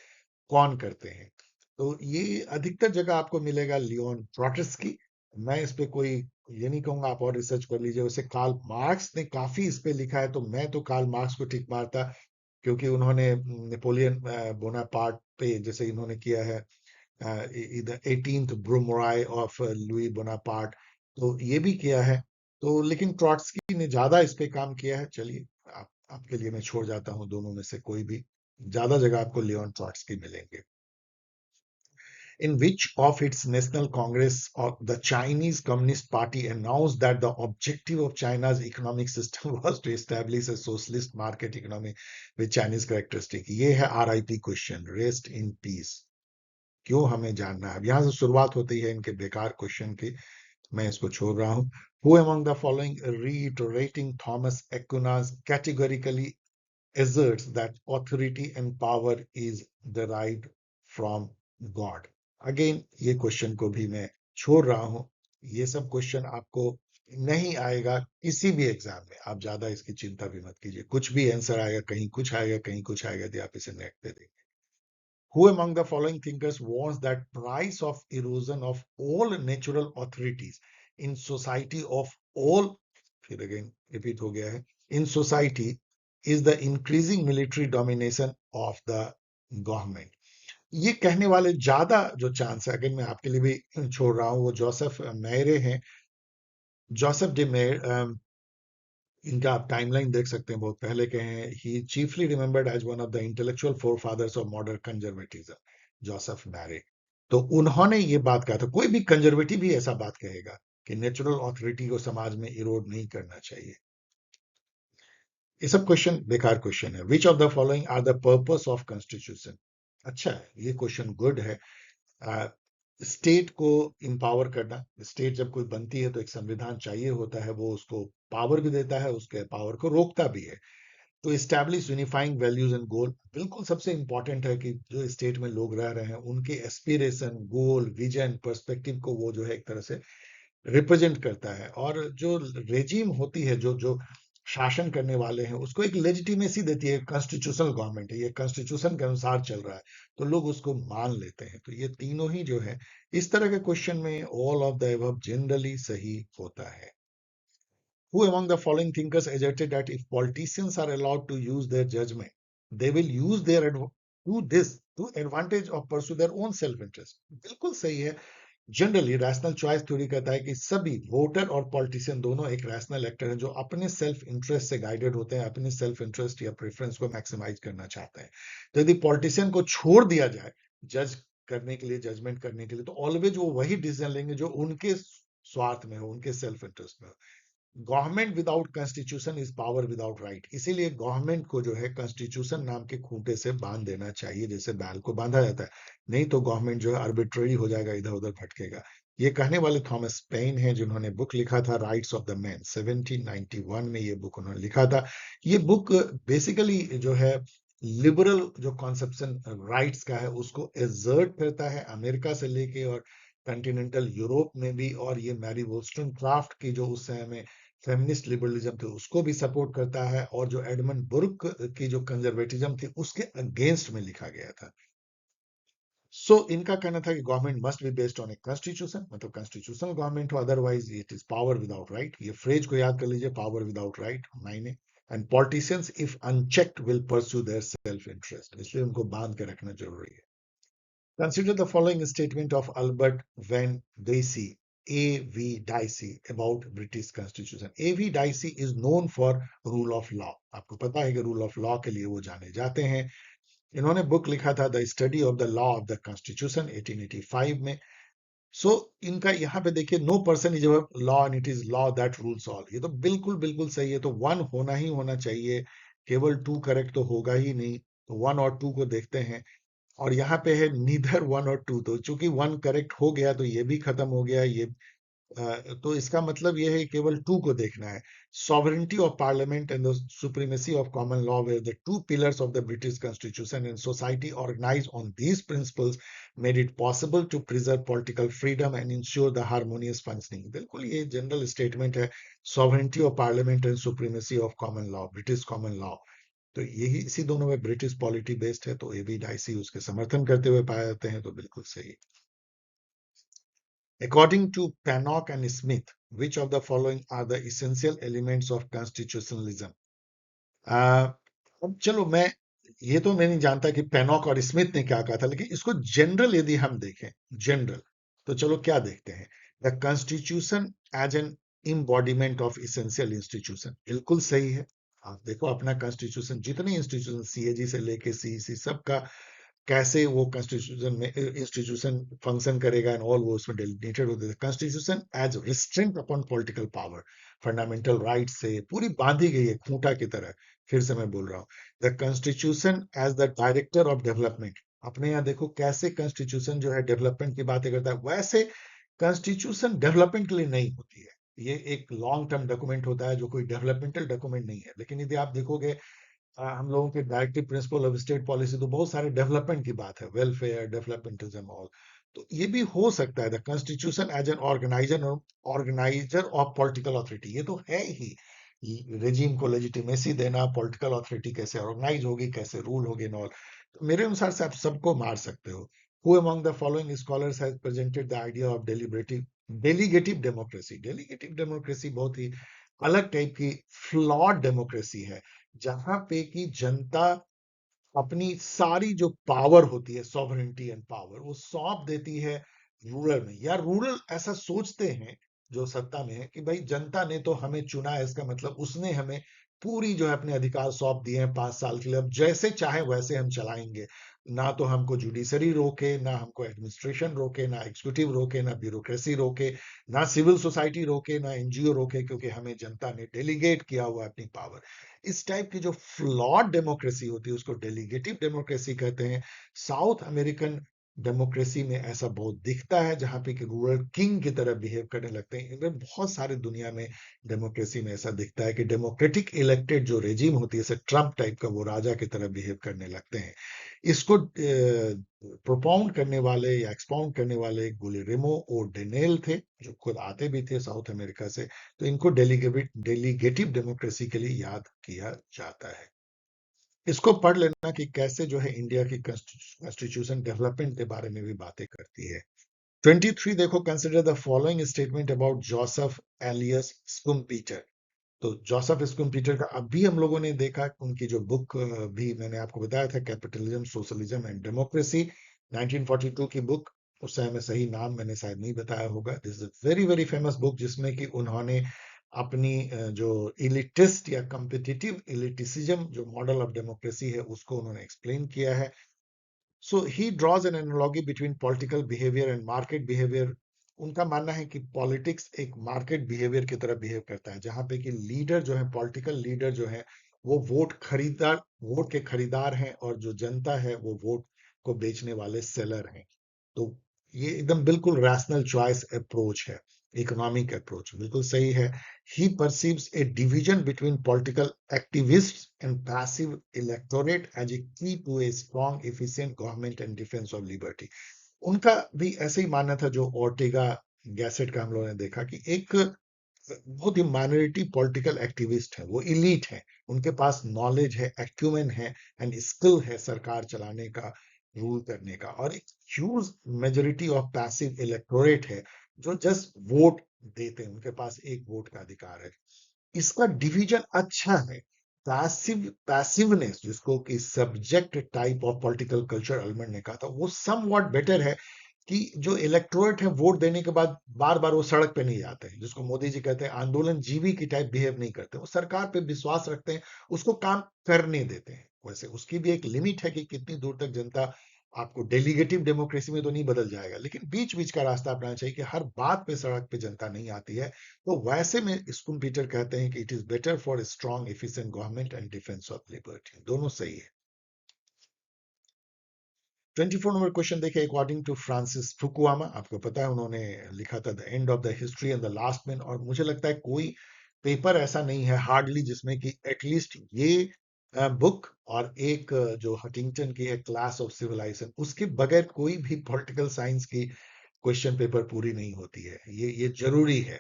कौन करते हैं? तो ये अधिकतर जगह आपको मिलेगा लियोन ट्रॉट्स्की। मैं इस पे कोई ये नहीं कहूंगा, आप और रिसर्च कर लीजिए। वैसे कार्ल मार्क्स ने काफी इस पे लिखा है, तो मैं तो कार्ल मार्क्स को टिक मारता, क्योंकि उन्होंने नेपोलियन बोनापार्ट पे जैसे इन्होंने किया है, the 18th Brumaire of Louis Bonaparte, तो ये भी किया है। तो लेकिन ट्रॉट्स्की ने ज्यादा इस पे काम किया है। चलिए, आपके लिए मैं छोड़ जाता हूँ दोनों में से कोई भी। ज्यादा जगह आपको लियोन ट्रॉट्स्की मिलेंगे। In which of its National Congress or the Chinese Communist Party announced that the objective of China's economic system was to establish a socialist market economy with Chinese characteristic? ये है RIP question, rest in peace. क्यों हमें जानना है? अब यहां से शुरुआत होती है इनके बेकार क्वेश्चन की, मैं इसको छोड़ रहा हूं। Who among the following, reiterating Thomas Aquinas, categorically asserts that authority and power is derived from God? Again ये क्वेश्चन को भी मैं छोड़ रहा हूं। ये सब क्वेश्चन आपको नहीं आएगा किसी भी एग्जाम में, आप ज्यादा इसकी चिंता भी मत कीजिए। कुछ भी आंसर आएगा, कहीं कुछ आएगा, कहीं कुछ आएगा, यदि आप इसे नेट पे देखें। Who among the following thinkers warns that price of erosion of all natural authorities in society of all, फिर again repeat हो गया है, in society is the increasing military domination of the government? ये कहने वाले ज्यादा जो चांस है, अगर मैं आपके लिए भी छोड़ रहा हूं, वो जोसेफ मेरे हैं, जोसेफ डे मेयर। इनका आप टाइमलाइन देख सकते हैं, बहुत पहले के हैं। He chiefly remembered as one of the intellectual forefathers of modern conservatism, Joseph Maistre. तो उन्होंने ये बात कहा था, कोई भी कंजर्वेटिव भी ऐसा बात कहेगा कि नेचुरल ऑथोरिटी को समाज में इरोड नहीं करना चाहिए। ये सब क्वेश्चन बेकार क्वेश्चन है। Which of the following are the purpose of constitution? अच्छा, ये क्वेश्चन गुड है। स्टेट को इंपावर करना, स्टेट जब कोई बनती है तो एक संविधान चाहिए होता है, वो उसको पावर भी देता है, उसके पावर को रोकता भी है। तो इस्टेब्लिश यूनिफाइंग वैल्यूज एंड गोल, बिल्कुल सबसे इंपॉर्टेंट है कि जो स्टेट में लोग रह रहे हैं, उनके एस्पिरेशन, गोल, विजन, पर्सपेक्टिव को वो जो है एक तरह से रिप्रेजेंट करता है। और जो रेजिम होती है, जो जो शासन करने वाले हैं, उसको एक लेजिटिमेसी देती है। कॉन्स्टिट्यूशनल गवर्नमेंट है, ये कॉन्स्टिट्यूशन के अनुसार चल रहा है, तो लोग उसको मान लेते हैं। तो ये तीनों ही जो है, इस तरह के क्वेश्चन में all of the above generally सही होता है। Who among the following thinkers asserted that if politicians are allowed to use their judgment, they will use their do this to advantage or pursue their own self-interest? बिल्कुल सही है। Generally rational choice theory कहता है कि सभी voter और politician दोनों एक रैशनल एक्टर हैं, जो अपने सेल्फ इंटरेस्ट से गाइडेड होते हैं, अपने सेल्फ इंटरेस्ट या प्रेफरेंस को मैक्सिमाइज करना चाहते हैं। तो यदि पॉलिटिशियन को छोड़ दिया जाए जज करने के लिए, जजमेंट करने के लिए, तो ऑलवेज वो वही डिसीजन लेंगे जो उनके स्वार्थ में हो, उनके सेल्फ इंटरेस्ट में हो। Government without constitution is power without right. इसीलिए गवर्नमेंट को जो है कॉन्स्टिट्यूशन नाम के खूंटे से बांध देना चाहिए, जैसे बैल को बांधा जाता है। नहीं तो गवर्नमेंट जो है आर्बिट्ररी हो जाएगा, इधर उधर भटकेगा। ये कहने वाले थॉमस पेन हैं, जिन्होंने बुक लिखा था राइट्स ऑफ द मैन। 1791 में ये बुक उन्होंने लिखा था। ये बुक बेसिकली जो है लिबरल जो कॉन्सेप्शन राइट्स का है उसको एजर्ट करता है, अमेरिका से लेके और कॉन्टिनेंटल यूरोप में भी। और ये मैरी wollstonecraft की जो उस समय में फेमिनिस्ट लिबरलिज्म थे उसको भी सपोर्ट करता है, और जो एडमंड बुर्क की जो कंजर्वेटिज्म थी उसके अगेंस्ट में लिखा गया था। सो इनका कहना था कि government must be based on a constitution, मतलब कॉन्स्टिट्यूशनल गवर्नमेंट हो, otherwise it is power without right. ये फ्रेज को याद कर लीजिए, पावर विदाउट राइट मायने। And politicians if unchecked will pursue their self interest, इसलिए उनको बांध के रखना जरूरी है। Consider the following statement of Albert Venn Dicey, A.V. Dicey, about British Constitution. A.V. Dicey is known for rule of law. आपको पता है कि रूल ऑफ लॉ के लिए वो जाने जाते हैं। इन्होंने बुक लिखा था the study of the law of the constitution 1885 में। सो इनका यहाँ पे देखिए, no person is law and it is law that rules all. ये तो बिल्कुल बिल्कुल सही है। तो वन होना ही होना चाहिए, केवल टू करेक्ट तो होगा ही नहीं। तो वन और टू को देखते हैं, और यहाँ पे है नीदर वन और टू। तो चूंकि वन करेक्ट हो गया तो ये भी खत्म हो गया, ये तो इसका मतलब यह है कि केवल टू को देखना है। Sovereignty of parliament and the supremacy of common law were the two pillars of the British constitution, and society organise on these principles made it possible to preserve political freedom and ensure the harmonious functioning. बिल्कुल ये general statement है, sovereignty of parliament and supremacy of common law, British common law. तो यही इसी दोनों में British polity based है, तो एबी डाइसी उसके समर्थन करते हुए पाए जाते हैं, तो बिल्कुल सही। According to Pannock and Smith, which of the following are the essential elements of constitutionalism? अब चलो मैं ये तो मैं नहीं जानता कि पेनॉक और स्मिथ ने क्या कहा था, लेकिन इसको जनरल यदि हम देखें, जनरल, तो चलो क्या देखते हैं। The constitution as an embodiment of essential institution, बिल्कुल सही है। आप देखो अपना कॉन्स्टिट्यूशन, जितने इंस्टीट्यूशन सीएजी से लेके सीईसी सबका कैसे वो कॉन्स्टिट्यूशन में इंस्टीट्यूशन फंक्शन करेगा एंड ऑल, वो उसमें डेलिनेटेड होते थे। Constitution as restraint upon political power, fundamental right से पूरी बांधी गई है खूंटा की तरह। फिर से मैं बोल रहा हूँ, the constitution as the director of development. अपने यहाँ देखो कैसे कॉन्स्टिट्यूशन जो है डेवलपमेंट की बातें करता है, वैसे कॉन्स्टिट्यूशन डेवलपमेंट के लिए नहीं होती है। ये एक लॉन्ग टर्म डॉक्यूमेंट होता है जो कोई डेवलपमेंटल डॉक्यूमेंट नहीं है। लेकिन यदि आप देखोगे हम लोगों के directive principle of state policy तो बहुत सारे डेवलपमेंट की बात है, वेलफेयर, डेवलपमेंटिज्म, ऑल। तो ये भी हो सकता है the constitution as an organiser of political authority. ये तो है ही, रेजिम को लेजिटिमेसी देना, पॉलिटिकल अथॉरिटी कैसे ऑर्गेनाइज होगी, कैसे रूल होगी एंड ऑल। तो मेरे अनुसार से आप सबको मार सकते हो। Who among the following scholars has presented the idea of delegative democracy? Delegative democracy बहुत ही अलग टाइप की फ्लॉड डेमोक्रेसी है, जहां पे कि जनता अपनी सारी जो पावर होती है, सॉवरेनिटी एंड पावर, वो सौंप देती है रूरल में। या रूरल ऐसा सोचते हैं जो सत्ता में है कि भाई जनता ने तो हमें चुना है, इसका मतलब उसने हमें पूरी जो है अपने अधिकार सौंप दिए हैं 5 साल के लिए, अब जैसे चाहे वैसे हम चलाएंगे। ना तो हमको जुडिशरी रोके, ना हमको एडमिनिस्ट्रेशन रोके, ना एग्जीक्यूटिव रोके, ना ब्यूरोक्रेसी रोके, ना सिविल सोसाइटी रोके, ना एनजीओ रोके, क्योंकि हमें जनता ने डेलीगेट किया हुआ है अपनी पावर। इस टाइप की जो फ्लॉड डेमोक्रेसी होती है उसको डेलीगेटिव डेमोक्रेसी कहते हैं। साउथ अमेरिकन डेमोक्रेसी में ऐसा बहुत दिखता है, जहां पे कि रूरल किंग की तरह बिहेव करने लगते हैं। इनमें बहुत सारे दुनिया में डेमोक्रेसी में ऐसा दिखता है कि डेमोक्रेटिक इलेक्टेड जो रेजिम होती है, जैसे ट्रम्प टाइप का, वो राजा की तरह बिहेव करने लगते हैं। इसको प्रोपाउंड करने वाले या एक्सपाउंड करने वाले गुलिरेमो और डेनेल थे, जो खुद आते भी थे साउथ अमेरिका से। तो इनको डेलीगेटिव डेमोक्रेसी के लिए याद किया जाता है। इसको पढ़ लेना कि कैसे जो है इंडिया की कॉन्स्टिट्यूशन डेवलपमेंट के बारे में भी बातें करती है। 23 देखो, consider the following statement about Joseph Alois Schumpeter. तो जोसेफ स्कुम्पीटर का अभी हम लोगों ने देखा, उनकी जो बुक भी मैंने आपको बताया था, कैपिटलिज्म, सोशलिज्म एंड डेमोक्रेसी, 1942 की बुक। उस समय में सही नाम मैंने शायद नहीं बताया होगा। This is very very famous book, जिसमें कि उन्होंने अपनी जो इलिटिस्ट या कम्पिटिटिव इलिटिसिज्म जो मॉडल ऑफ डेमोक्रेसी है उसको उन्होंने एक्सप्लेन किया है। So he draws an analogy between political behaviour and market behaviour. उनका मानना है कि पॉलिटिक्स एक मार्केट बिहेवियर की तरह बिहेव करता है, जहां पे कि लीडर जो है, पॉलिटिकल लीडर जो है, वो वोट के खरीदार हैं, और जो जनता है वो वोट को बेचने वाले सेलर हैं। तो ये एकदम बिल्कुल रैशनल चॉइस अप्रोच है, इकोनॉमिक अप्रोच बिल्कुल सही है। He perceives a division between political activists and passive electorate as a key to a strong efficient government and defence of liberty. उनका भी ऐसे ही मानना था जो ओर्टेगा गैसेट का हम लोगों ने देखा कि एक बहुत ही माइनॉरिटी पॉलिटिकल एक्टिविस्ट है, वो इलीट है, उनके पास नॉलेज है, एक्यूमेन है एंड स्किल है सरकार चलाने का, रूल करने का, और एक huge majority of passive electorate है जो जस्ट वोट देते हैं, उनके पास एक वोट का अधिकार है। इसका डिवीजन अच्छा है। पैसिवनेस जिसको कि subject type of political culture almond ने कहा था, वो सम व्हाट बेटर है कि जो इलेक्टोरेट है वोट देने के बाद बार बार वो सड़क पे नहीं जाते हैं, जिसको मोदी जी कहते हैं आंदोलन जीवी की टाइप बिहेव नहीं करते, वो सरकार पे विश्वास रखते हैं, उसको काम करने देते हैं। वैसे उसकी भी एक लिमिट है कि कितनी दूर तक जनता, आपको डेलीगेटिव डेमोक्रेसी में तो नहीं बदल जाएगा, लेकिन बीच बीच का रास्ता अपनाना चाहिए कि हर बात पे सड़क पे जनता नहीं आती है। तो वैसे में स्कूमपीटर कहते हैं कि it is better for strong efficient government and defence of liberty, दोनों सही है। 24 नंबर क्वेश्चन देखिए, अकॉर्डिंग टू फ्रांसिस फुकुआमा, आपको पता है उन्होंने लिखा था the end of the history and the last man, और मुझे लगता है कोई पेपर ऐसा नहीं है हार्डली जिसमें कि एटलीस्ट ये बुक और एक जो हटिंगटन की है क्लास ऑफ सिविलाइजेशन, उसके बगैर कोई भी पॉलिटिकल साइंस की क्वेश्चन पेपर पूरी नहीं होती है, ये जरूरी है।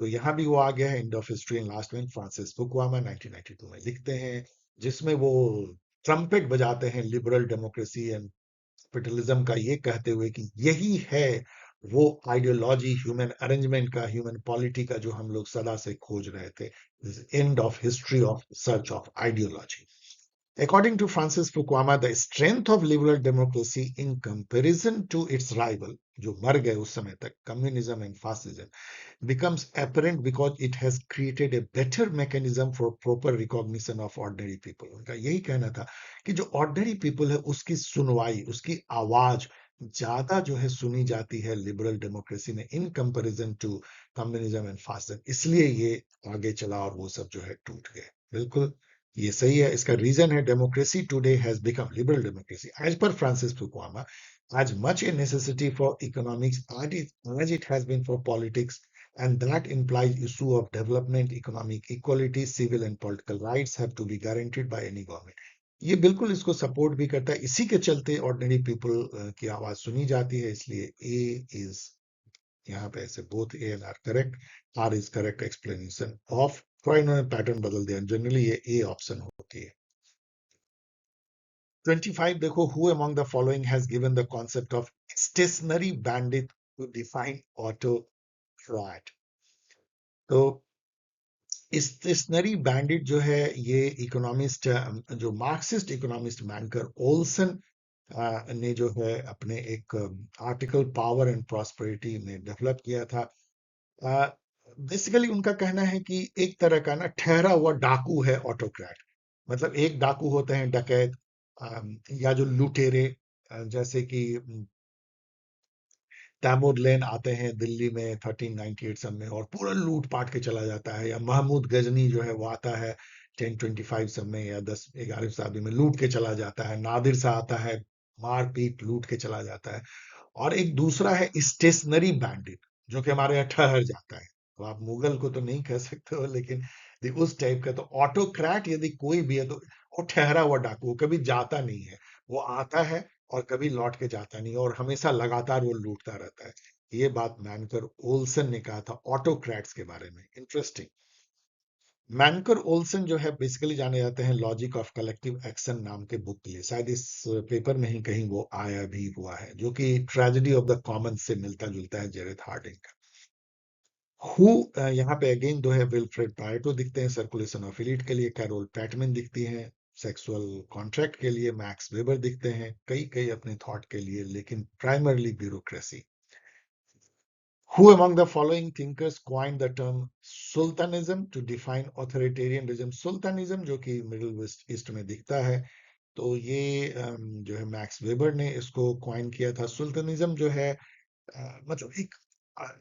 तो यहाँ भी वो आ गया है, end of history and last man, Francis Fukuyama 1992 में लिखते हैं, जिसमें वो ट्रम्पेट बजाते हैं लिबरल डेमोक्रेसी एंड कैपिटलिज्म का, ये कहते हुए कि यही है वो आइडियोलॉजी ह्यूमन अरेंजमेंट का, ह्यूमन पॉलिटी का, जो हम लोग सदा से खोज रहे थे, and of history of search of ideology. According to Francis Fukuyama, the strength of liberal democracy in comparison to its rival, जो मर गए उस समय तक, communism and fascism, becomes apparent because it has created a better mechanism for proper recognition of ordinary people. उनका यही कहना था कि जो ordinary people है उसकी सुनवाई, उसकी आवाज ज्यादा जो है सुनी जाती है लिबरल डेमोक्रेसी में in comparison to communism and fascism, इसलिए ये आगे चला और वो सब जो है टूट गए। बिल्कुल ये सही है। इसका रीजन है democracy today has become liberal democracy as per Francis Fukuyama as much a necessity for economics as it has been for politics, and that implies issue of development, economic equality, civil and political rights have to be guaranteed by any government. ये बिल्कुल इसको support भी करता है, इसी के चलते ordinary people की आवाज सुनी जाती है, इसलिए ए इज, यहाँ पे ऐसे both A and R correct, R is correct explanation of, थोड़ा इन्होंने पैटर्न बदल दिया, जनरली ये ए ऑप्शन होती है। 25 देखो, who among the following has given the concept of stationary bandit to define autocrat? तो स्टेशनरी बैंडिट जो है ये इकोनॉमिस्ट, जो मार्क्सिस्ट इकोनॉमिस्ट मैंकर ओल्सन ने जो है अपने एक आर्टिकल पावर एंड प्रॉस्पेरिटी में डेवलप किया था। बेसिकली उनका कहना है कि एक तरह का ना ठहरा हुआ डाकू है ऑटोक्रेट, मतलब एक डाकू होते हैं डकैत, या जो लुटेरे, जैसे कि तैमूर लेन आते हैं दिल्ली में 1398 सन में और पूरा लूट पाट के चला जाता है, या महमूद गजनी जो है वो आता है 1025 सन में या 1011 शताब्दी में लूट के चला जाता है, नादिर शाह आता है मार पीट लूट के चला जाता है, और एक दूसरा है स्टेशनरी बैंडिट जो कि हमारे यहाँ ठहर जाता है। तो आप मुगल को तो नहीं कह सकते हो, लेकिन उस टाइप का। तो ऑटोक्रेट यदि कोई भी है तो वो ठहरा हुआ डाकू, वो कभी जाता नहीं है, वो आता है और कभी लौट के जाता नहीं, और हमेशा लगातार वो लूटता रहता है। ये बात मैनकर ओल्सन ने कहा था ऑटोक्रेट्स के बारे में। इंटरेस्टिंग। मैनकर ओल्सन जो है बेसिकली जाने जाते हैं लॉजिक ऑफ कलेक्टिव एक्शन नाम के बुक के लिए, शायद इस पेपर में ही कहीं वो आया भी हुआ है, जो कि ट्रेजेडी ऑफ द कॉमन से मिलता जुलता है जेरेथ हार्डिंग का। हु, यहाँ पे अगेन दो है, विल्फ्रेड पारेटो दिखते हैं सर्कुलेशन ऑफ एलीट के लिए, कैरोल पैटमैन दिखती हैं सेक्सुअल कॉन्ट्रैक्ट के लिए, मैक्स वेबर दिखते हैं कई कई अपने थॉट के लिए, लेकिन primarily bureaucracy. Who among the following thinkers coined the term sultanism to define authoritarian regime? Sultanism जो कि मिडिल वेस्ट ईस्ट में दिखता है, तो ये जो है मैक्स वेबर ने इसको कॉइन किया था। सुल्तानिज्म जो है मतलब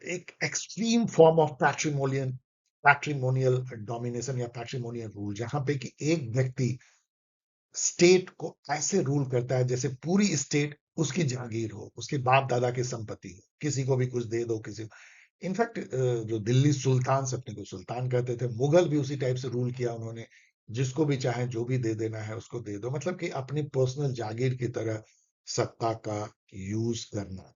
एक एक्सट्रीम फॉर्म ऑफ पैट्रिमोनियल डोमिनेशन या पैट्रिमोनियल रूल, जहां पे कि एक व्यक्ति स्टेट को ऐसे रूल करता है जैसे पूरी स्टेट उसकी जागीर हो, उसके बाप दादा की संपत्ति हो, किसी को भी कुछ दे दो, किसी इनफैक्ट जो दिल्ली सुल्तान अपने को सुल्तान कहते थे, मुगल भी उसी टाइप से रूल किया उन्होंने, जिसको भी चाहे जो भी दे देना है उसको दे दो, मतलब कि अपनी पर्सनल जागीर की तरह सत्ता का यूज करना।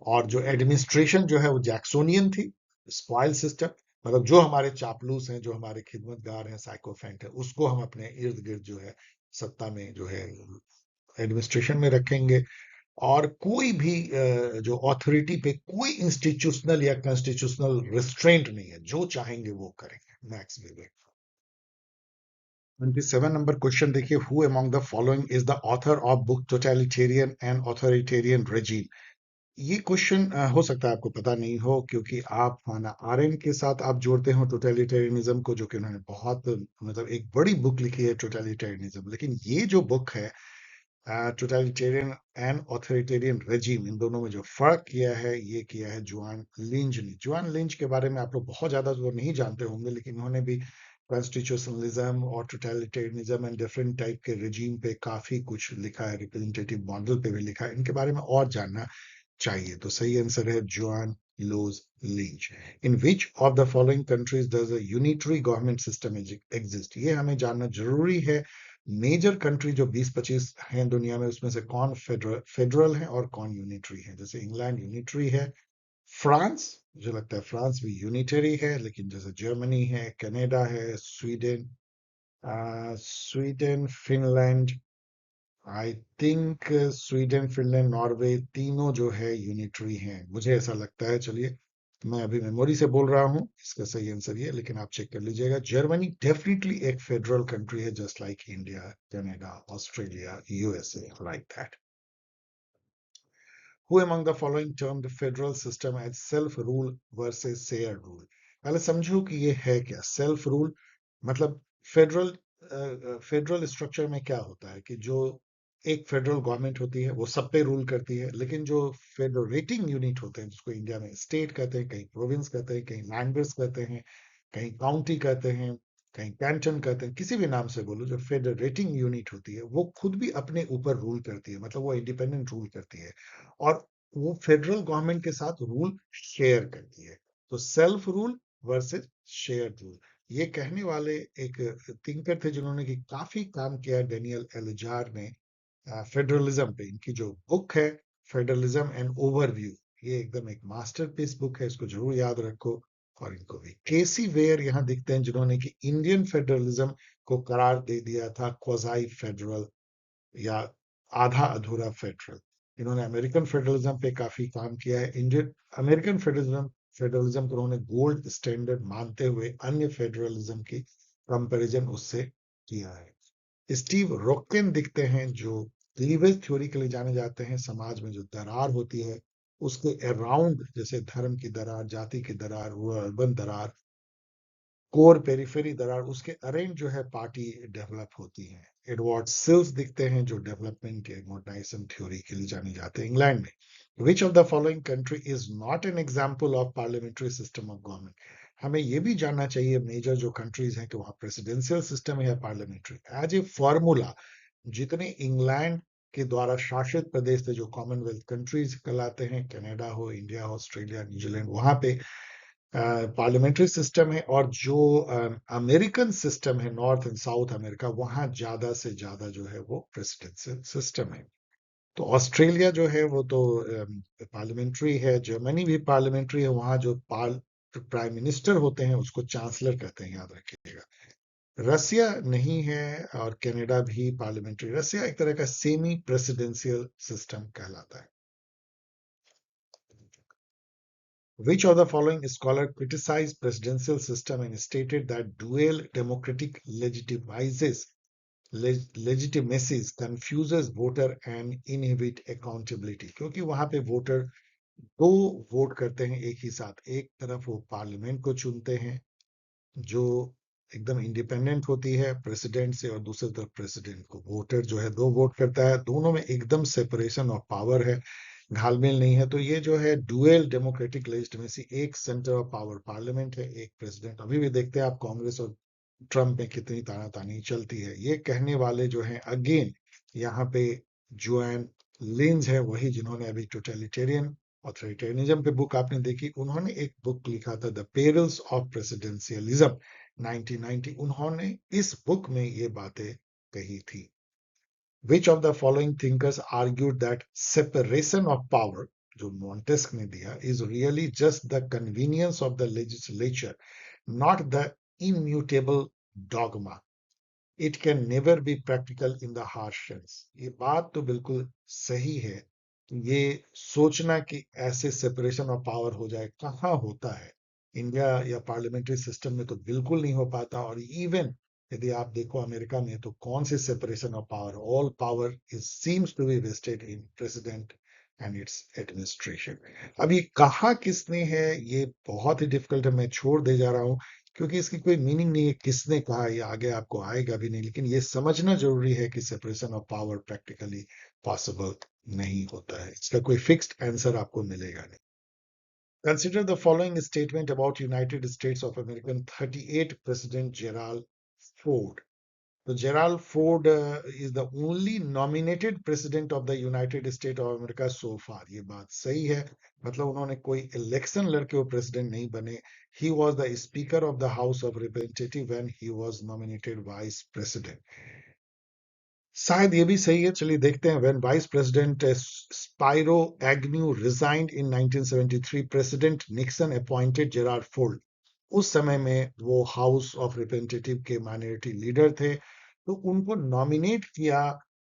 और जो एडमिनिस्ट्रेशन जो है वो जैक्सोनियन थी, स्पॉइल सिस्टम, मतलब जो हमारे चापलूस हैं, जो हमारे खिदमतगार हैं, साइकोफेंट है, उसको हम अपने इर्द गिर्द जो है सत्ता में जो है एडमिनिस्ट्रेशन में रखेंगे। और कोई भी जो अथॉरिटी पे कोई इंस्टीट्यूशनल या कॉन्स्टिट्यूशनल रिस्ट्रेंट नहीं है, जो चाहेंगे वो करेंगे। नेक्स्ट विवेक। 27 नंबर क्वेश्चन देखिए, who among the following is the author of book totalitarian and authoritarian regime. ये क्वेश्चन हो सकता है आपको पता नहीं हो, क्योंकि आप हाना आरेंट के साथ आप जोड़ते हो टोटलिटेरियनिज्म को, जो कि उन्होंने बहुत मतलब एक बड़ी बुक लिखी है टोटलिटेरियनिज्म। लेकिन ये जो बुक है टोटलिटेरियन एंड ऑथोरिटेरियन रेजिम, इन दोनों में जो फर्क किया है, ये किया है जुआन लिंच ने। जुआन लिंच के बारे में आप लोग बहुत ज्यादा तो नहीं जानते होंगे, लेकिन उन्होंने भी कॉन्स्टिट्यूशनलिज्म और टोटलिटेरियनिज्म एंड डिफरेंट टाइप के रेजिम पे काफी कुछ लिखा है, रिप्रेजेंटेटिव मॉडल पे भी लिखा है। इनके बारे में और जानना चाहिए, तो सही आंसर है Juan Jose Linz. In which of the following countries does a unitary government system exist, ये हमें जानना जरूरी है। मेजर कंट्री जो 20-25 हैं दुनिया में, उसमें से कौन फेडरल है और कौन यूनिटरी है। जैसे इंग्लैंड यूनिटरी है, फ्रांस, मुझे लगता है फ्रांस भी यूनिटरी है, लेकिन जैसे जर्मनी है, कनाडा है, Sweden, Sweden, Finland, I think Sweden, Finland, Norway, तीनों जो है यूनिटरी हैं, मुझे ऐसा लगता है। चलिए, मैं अभी मेमोरी से बोल रहा हूँ, इसका सही आंसर ये, लेकिन आप चेक कर लीजिएगा। जर्मनी डेफिनेटली एक फेडरल कंट्री है, just like India, Canada, Australia, USA, like that. Who among the following termed the federal system as self-rule versus shared rule? पहले समझो कि ये है क्या सेल्फ रूल। मतलब फेडरल फेडरल स्ट्रक्चर में क्या होता है कि जो एक फेडरल गवर्नमेंट होती है वो सब पे रूल करती है, लेकिन जो फेडरेटिंग यूनिट होते हैं, जिसको इंडिया में स्टेट कहते हैं, कहीं प्रोविंस कहते हैं, कहीं लैंडर्स कहते हैं, कहीं काउंटी कहते हैं, कहीं कैंटन कहते हैं, किसी भी नाम से बोलो, जो फेडरेटिंग यूनिट होती है वो खुद भी अपने ऊपर रूल करती है, मतलब वो इंडिपेंडेंट रूल करती है, और वो फेडरल गवर्नमेंट के साथ रूल शेयर करती है। तो self rule versus share rule, ये कहने वाले एक थिंकर थे, जिन्होंने कि काफी काम किया है, डेनियल एलिजार ने, फेडरलिज्म पे। इनकी जो बुक है फेडरलिज्म एंड ओवरव्यू, ये एकदम एक मास्टरपीस बुक है, इसको जरूर याद रखो। और इनको भी केसी वेयर यहाँ दिखते हैं, जिन्होंने कि इंडियन फेडरलिज्म को करार दे दिया था क्वाजाई फेडरल या आधा अधूरा फेडरल। इन्होंने अमेरिकन फेडरलिज्म पे काफी काम किया है। इंडियन अमेरिकन फेडरलिज्म फेडरलिज्म को उन्होंने गोल्ड स्टैंडर्ड मानते हुए अन्य फेडरलिज्म की कंपैरिजन उससे किया है। स्टीव रॉकवेन दिखते हैं, जो क्लीवेज थ्योरी के लिए जाने जाते हैं। समाज में जो दरार होती है उसके अराउंड, जैसे धर्म की दरार, जाति की दरार, रूरल अर्बन दरार, कोर पेरिफेरी दरार, उसके अरेंज जो है पार्टी डेवलप होती है। एडवर्ड सिल्स दिखते हैं, जो डेवलपमेंट के मॉडर्नाइजेशन थ्योरी के लिए जाने जाते हैं इंग्लैंड में। विच of the following country is not an example of parliamentary system of government. हमें ये भी जानना चाहिए मेजर जो कंट्रीज हैं कि वहां प्रेसिडेंशियल सिस्टम है या पार्लियामेंट्री। एज ए फॉर्मूला, जितने इंग्लैंड के द्वारा शासित प्रदेश थे, जो कॉमनवेल्थ कंट्रीज कहलाते हैं, कनाडा हो, इंडिया हो, ऑस्ट्रेलिया, न्यूजीलैंड, वहां पे पार्लियामेंट्री सिस्टम है। और जो अमेरिकन सिस्टम है, नॉर्थ एंड साउथ अमेरिका, वहां ज्यादा से ज्यादा जो है वो प्रेसिडेंशियल सिस्टम है। तो ऑस्ट्रेलिया जो है वो तो पार्लियामेंट्री है, जर्मनी भी पार्लियामेंट्री है, वहां जो प्राइम मिनिस्टर होते हैं उसको चांसलर कहते हैं, याद रखिएगा। रसिया नहीं है, और कनाडा भी पार्लियामेंट्री। रसिया एक तरह का सेमी प्रेसिडेंशियल सिस्टम कहलाता है। Which of the following scholar criticized presidential system and stated that dual democratic legitimacies confuses voter and inhibit accountability? क्योंकि वहां पे वोटर दो वोट करते हैं एक ही साथ। एक तरफ वो पार्लियामेंट को चुनते हैं, जो एकदम इंडिपेंडेंट होती है प्रेसिडेंट से, और दूसरी तरफ प्रेसिडेंट को वोटर जो है दो वोट करता है। दोनों में एकदम सेपरेशन ऑफ पावर है, घालमेल नहीं है। तो ये जो है डुअल डेमोक्रेटिक लेजिटिमेसी, एक सेंटर ऑफ पावर पार्लियामेंट है, एक प्रेसिडेंट। अभी भी देखते हैं आप कांग्रेस और ट्रम्प में कितनी तानातानी चलती है। ये कहने वाले जो है अगेन यहाँ पे जोएन लिंच है वही जिन्होंने अभी टोटलिटेरियन ऑथोरिटेरियनिज्म पे बुक आपने देखी, उन्होंने एक बुक लिखा था द पेरिल्स ऑफ प्रेसिडेंशियलिज्म 1990, उन्होंने इस बुक में ये बातें कही थी। Which of the following thinkers argued that separation of power, जो मॉन्टेस्क ने दिया, is really just the convenience of the legislature, not the immutable dogma. It can never be practical in the harsh sense. ये बात तो बिल्कुल सही है। ये सोचना कि ऐसे सेपरेशन ऑफ पावर हो जाए, कहाँ होता है? इंडिया या पार्लियामेंट्री सिस्टम में तो बिल्कुल नहीं हो पाता। और इवन यदि आप देखो अमेरिका में, तो कौन सी separation of power? All power is seems to be vested in president and its administration. अब ये कहा किसने है, ये बहुत ही डिफिकल्ट है, मैं छोड़ दे जा रहा हूं, क्योंकि इसकी कोई मीनिंग नहीं है किसने कहा, ये आगे आपको आएगा भी नहीं। लेकिन ये समझना जरूरी है कि separation of power practically possible नहीं होता है। इसका कोई फिक्स्ड आंसर आपको मिलेगा नहीं। Consider the following statement about United States of America 38 President Gerald Ford. So Gerald Ford is the only nominated president of the United States of America so far. ये बात सही है, मतलब उन्होंने कोई इलेक्शन लड़के वो प्रेसिडेंट नहीं बने। He was the Speaker of the House of Representatives when he was nominated Vice President. शायद ये भी सही है, चलिए देखते हैं। When Vice President Spiro Agnew resigned in 1973, President Nixon appointed Gerald Ford. उस समय में वो हाउस ऑफ रिप्रेजेंटेटिव के माइनॉरिटी लीडर थे, तो उनको नॉमिनेट किया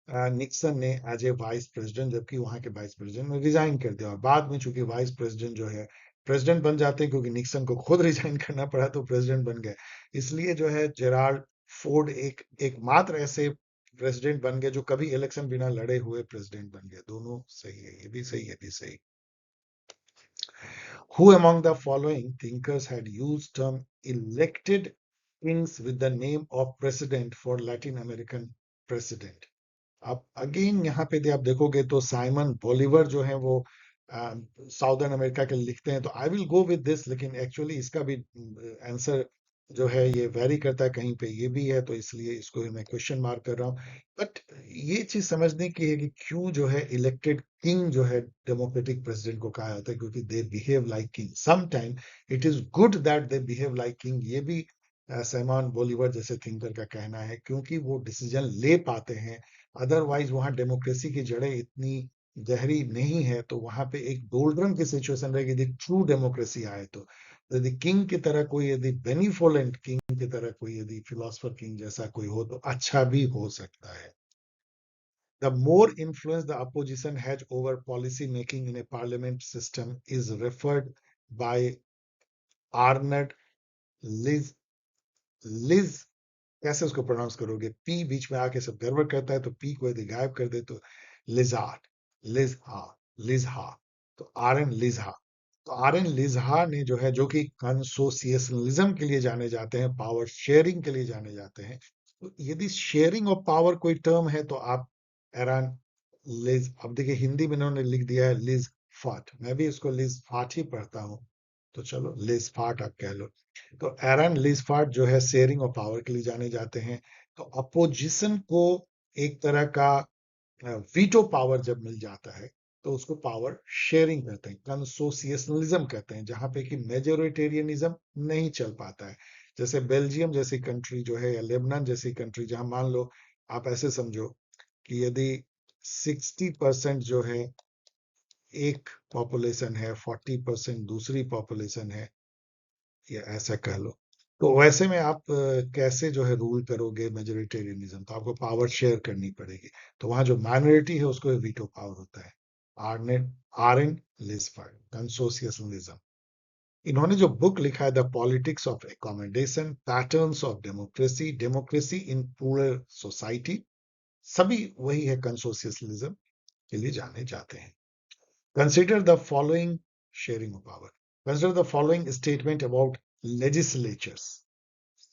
निक्सन ने एज ए वाइस प्रेसिडेंट, जबकि वहां के वाइस प्रेसिडेंट ने रिजाइन कर दिया। और बाद में चूंकि वाइस प्रेसिडेंट जो है प्रेसिडेंट बन जाते हैं, क्योंकि निक्सन को खुद रिजाइन करना पड़ा तो प्रेसिडेंट बन गए। इसलिए जो है जेराल्ड फोर्ड एकमात्र ऐसे प्रेसिडेंट बन गए जो कभी इलेक्शन बिना लड़े हुए प्रेसिडेंट बन गए। दोनों सही है, ये भी सही, ये भी सही। Who among the following thinkers had used term elected kings with the name of president for Latin American president? अब अगेन यहाँ पे आप देखोगे तो साइमन बोलिवर जो है वो साउदर्न अमेरिका के लिखते हैं, तो I will go with this. लेकिन एक्चुअली इसका भी आंसर जो है ये वेरी करता है, कहीं पे ये भी है, तो इसलिए इसको भी मैं क्वेश्चन मार्क कर रहा हूँ। बट ये चीज समझने की है कि क्यों जो है इलेक्टेड किंग जो है डेमोक्रेटिक प्रेसिडेंट को कहा जाता है, क्योंकि they behave like king. Some time it is good that they behave like king, ये भी सैमन बोलिवर जैसे थिंकर का कहना है, क्योंकि वो डिसीजन ले पाते हैं। अदरवाइज वहां डेमोक्रेसी की जड़ें इतनी गहरी नहीं है, तो वहां पे एक डोल्ड्रम की सिचुएशन रहेगी यदि ट्रू डेमोक्रेसी आए तो। यदि किंग की तरह कोई, यदि बेनिफोलेंट किंग की तरह कोई, यदि फिलोसफर किंग जैसा कोई हो तो अच्छा भी हो सकता है। The more influence the opposition has over policy making in a parliament system is referred by Arnold Liz Liz कैसे उसको प्रोनाउंस करोगे? पी बीच में आके सब गड़बड़ करता है, तो पी को यदि गायब कर दे तो लिजार्ड, लिजहा, लिजहा, तो आरएन लिजहा। तो आरएन लिजहा ने जो है, जो कि कंसोसिएशनलिज्म के लिए जाने जाते हैं, पावर शेयरिंग के लिए जाने जाते हैं, तो यदि शेयरिंग ऑफ पावर कोई टर्म है तो आप एरन लिज, अब देखिए हिंदी में इन्होंने लिख दिया है लिज फाट, मैं भी इसको लिज फाट ही पढ़ता हूं, तो चलो लिज फाट आप कह लो। तो एरन लिजफार्ड जो है शेयरिंग ऑफ पावर के लिए जाने जाते हैं। तो अपोजिशन को एक तरह का वीटो पावर जब मिल जाता है तो उसको पावर शेयरिंग कहते हैं, कंसोसिएशनलिज्म कहते हैं, जहां पे कि मेजोरिटेरियनिज्म नहीं चल पाता है। जैसे बेल्जियम जैसी कंट्री जो है, या लेबनान जैसी कंट्री, जहां मान लो आप ऐसे समझो कि यदि 60% जो है एक पॉपुलेशन है, 40% दूसरी पॉपुलेशन है, या ऐसा कह लो, तो वैसे में आप कैसे जो है रूल करोगे मेजोरिटेरियनिज्म? तो आपको पावर शेयर करनी पड़ेगी, तो वहां जो माइनॉरिटी है उसको वीटो पावर होता है। आर्नेट आरएन लिस्फर्ड, कंसोसिएशनलिज्म। इन्होंने जो बुक लिखा है the politics of accommodation, patterns of democracy, democracy in plural society, सभी वही है, कंसोसिएशनलिज्म के लिए जाने जाते हैं। Consider the following sharing of power. Consider the following statement about legislatures.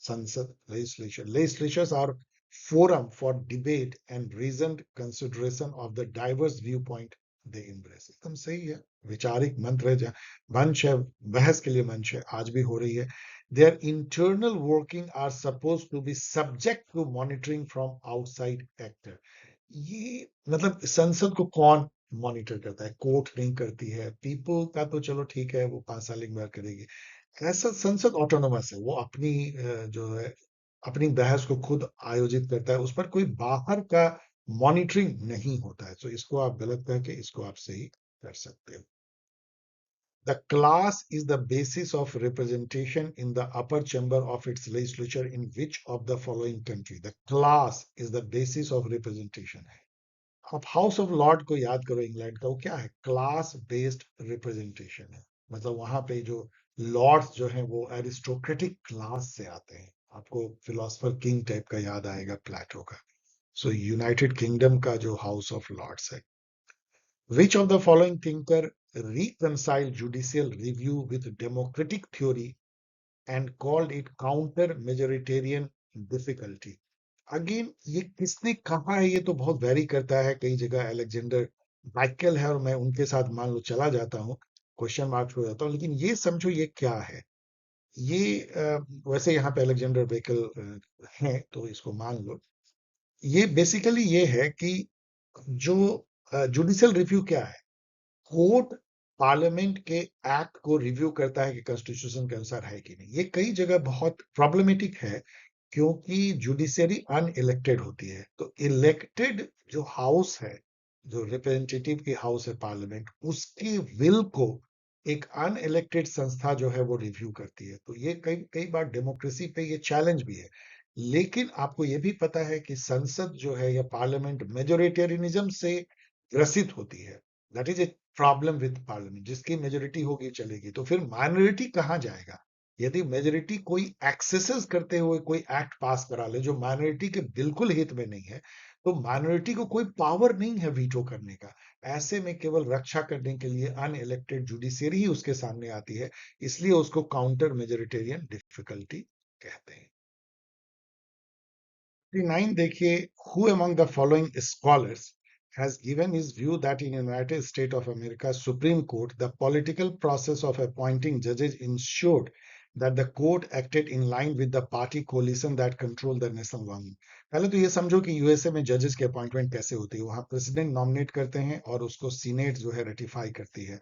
Sansad, legislature. Legislatures are forum for debate and reasoned consideration of the diverse viewpoint they embrace. एकदम सही है, विचारिक मंत्र है, जहाँ मंच है, बहस के लिए मंच है, आज भी हो रही है। Their internal working are supposed to be subject to monitoring from outside actor. ये मतलब संसद को कौन मॉनिटर करता है? कोर्ट नहीं करती है। पीपल का तो चलो ठीक है, वो 5 साल एक बार करेगी। ऐसा संसद ऑटोनोमस है, वो अपनी जो है अपनी बहस को खुद आयोजित करता है, उस पर कोई बाहर का मॉनिटरिंग नहीं होता है। तो इसको आप गलत कह के इसको आप सही कर सकते हो। The class is the basis of representation in the upper chamber of its legislature in which of the following country? The class is the basis of representation. अब हाउस ऑफ लॉर्ड को याद करो, इंग्लैंड का, वो क्या है? Class based representation है। मतलब वहां पे जो लॉर्ड्स जो हैं वो एरिस्टोक्रेटिक क्लास से आते हैं। आपको फिलोसफर किंग टाइप का याद आएगा, प्लेटो का। सो यूनाइटेड किंगडम का जो हाउस ऑफ लॉर्ड्स है। Which of the following thinker reconciled judicial review with democratic theory and called it counter majoritarian difficulty? Again ये किसने कहा है, ये तो बहुत वेरी करता है। कई जगह अलेक्जेंडर माइकल है और मैं उनके साथ मान लो चला जाता हूँ, क्वेश्चन मार्क हो जाता हूँ। लेकिन ये समझो ये क्या है। ये वैसे यहाँ पे अलेक्जेंडर बेकल है तो इसको मान लो। ये बेसिकली ये है कि जो जुडिशियल रिव्यू क्या है? कोर्ट पार्लियामेंट के एक्ट को रिव्यू करता है कि कॉन्स्टिट्यूशन के अनुसार है कि नहीं। ये कई जगह बहुत प्रॉब्लमेटिक है, क्योंकि जुडिशरी अनइलेक्टेड होती है। तो इलेक्टेड जो हाउस है, जो रिप्रेजेंटेटिव की हाउस है पार्लियामेंट, उसके विल को एक अनइलेक्टेड संस्था जो है वो रिव्यू करती है। तो ये कई कई बार डेमोक्रेसी पे ये चैलेंज भी है। लेकिन आपको ये भी पता है कि संसद जो है या पार्लियामेंट मेजोरिटेरियनिज्म से ग्रसित होती है। That is a problem with parliament. जिसकी मेजोरिटी होगी चलेगी, तो फिर माइनॉरिटी कहाँ जाएगा? यदि मेजोरिटी कोई एक्सेसेस करते हुए कोई एक्ट पास करा ले जो माइनॉरिटी के बिल्कुल हित में नहीं है, तो माइनॉरिटी को कोई पावर नहीं है वीटो करने का। ऐसे में केवल रक्षा करने के लिए अनइलेक्टेड जुडिशियरी ही उसके सामने आती है। इसलिए उसको काउंटर मेजोरिटेरियन डिफिकल्टी कहते हैं। 9 देखिए, who among the following scholars has given his view that in United States of America Supreme Court the political process of appointing judges ensured that the court acted in line with the party coalition that controlled the national government? पहले तो ये समझो कि USA में जजेस की appointment कैसे होती है। वहां प्रेसिडेंट नॉमिनेट करते हैं और उसको सीनेट जो है रेटिफाई करती है।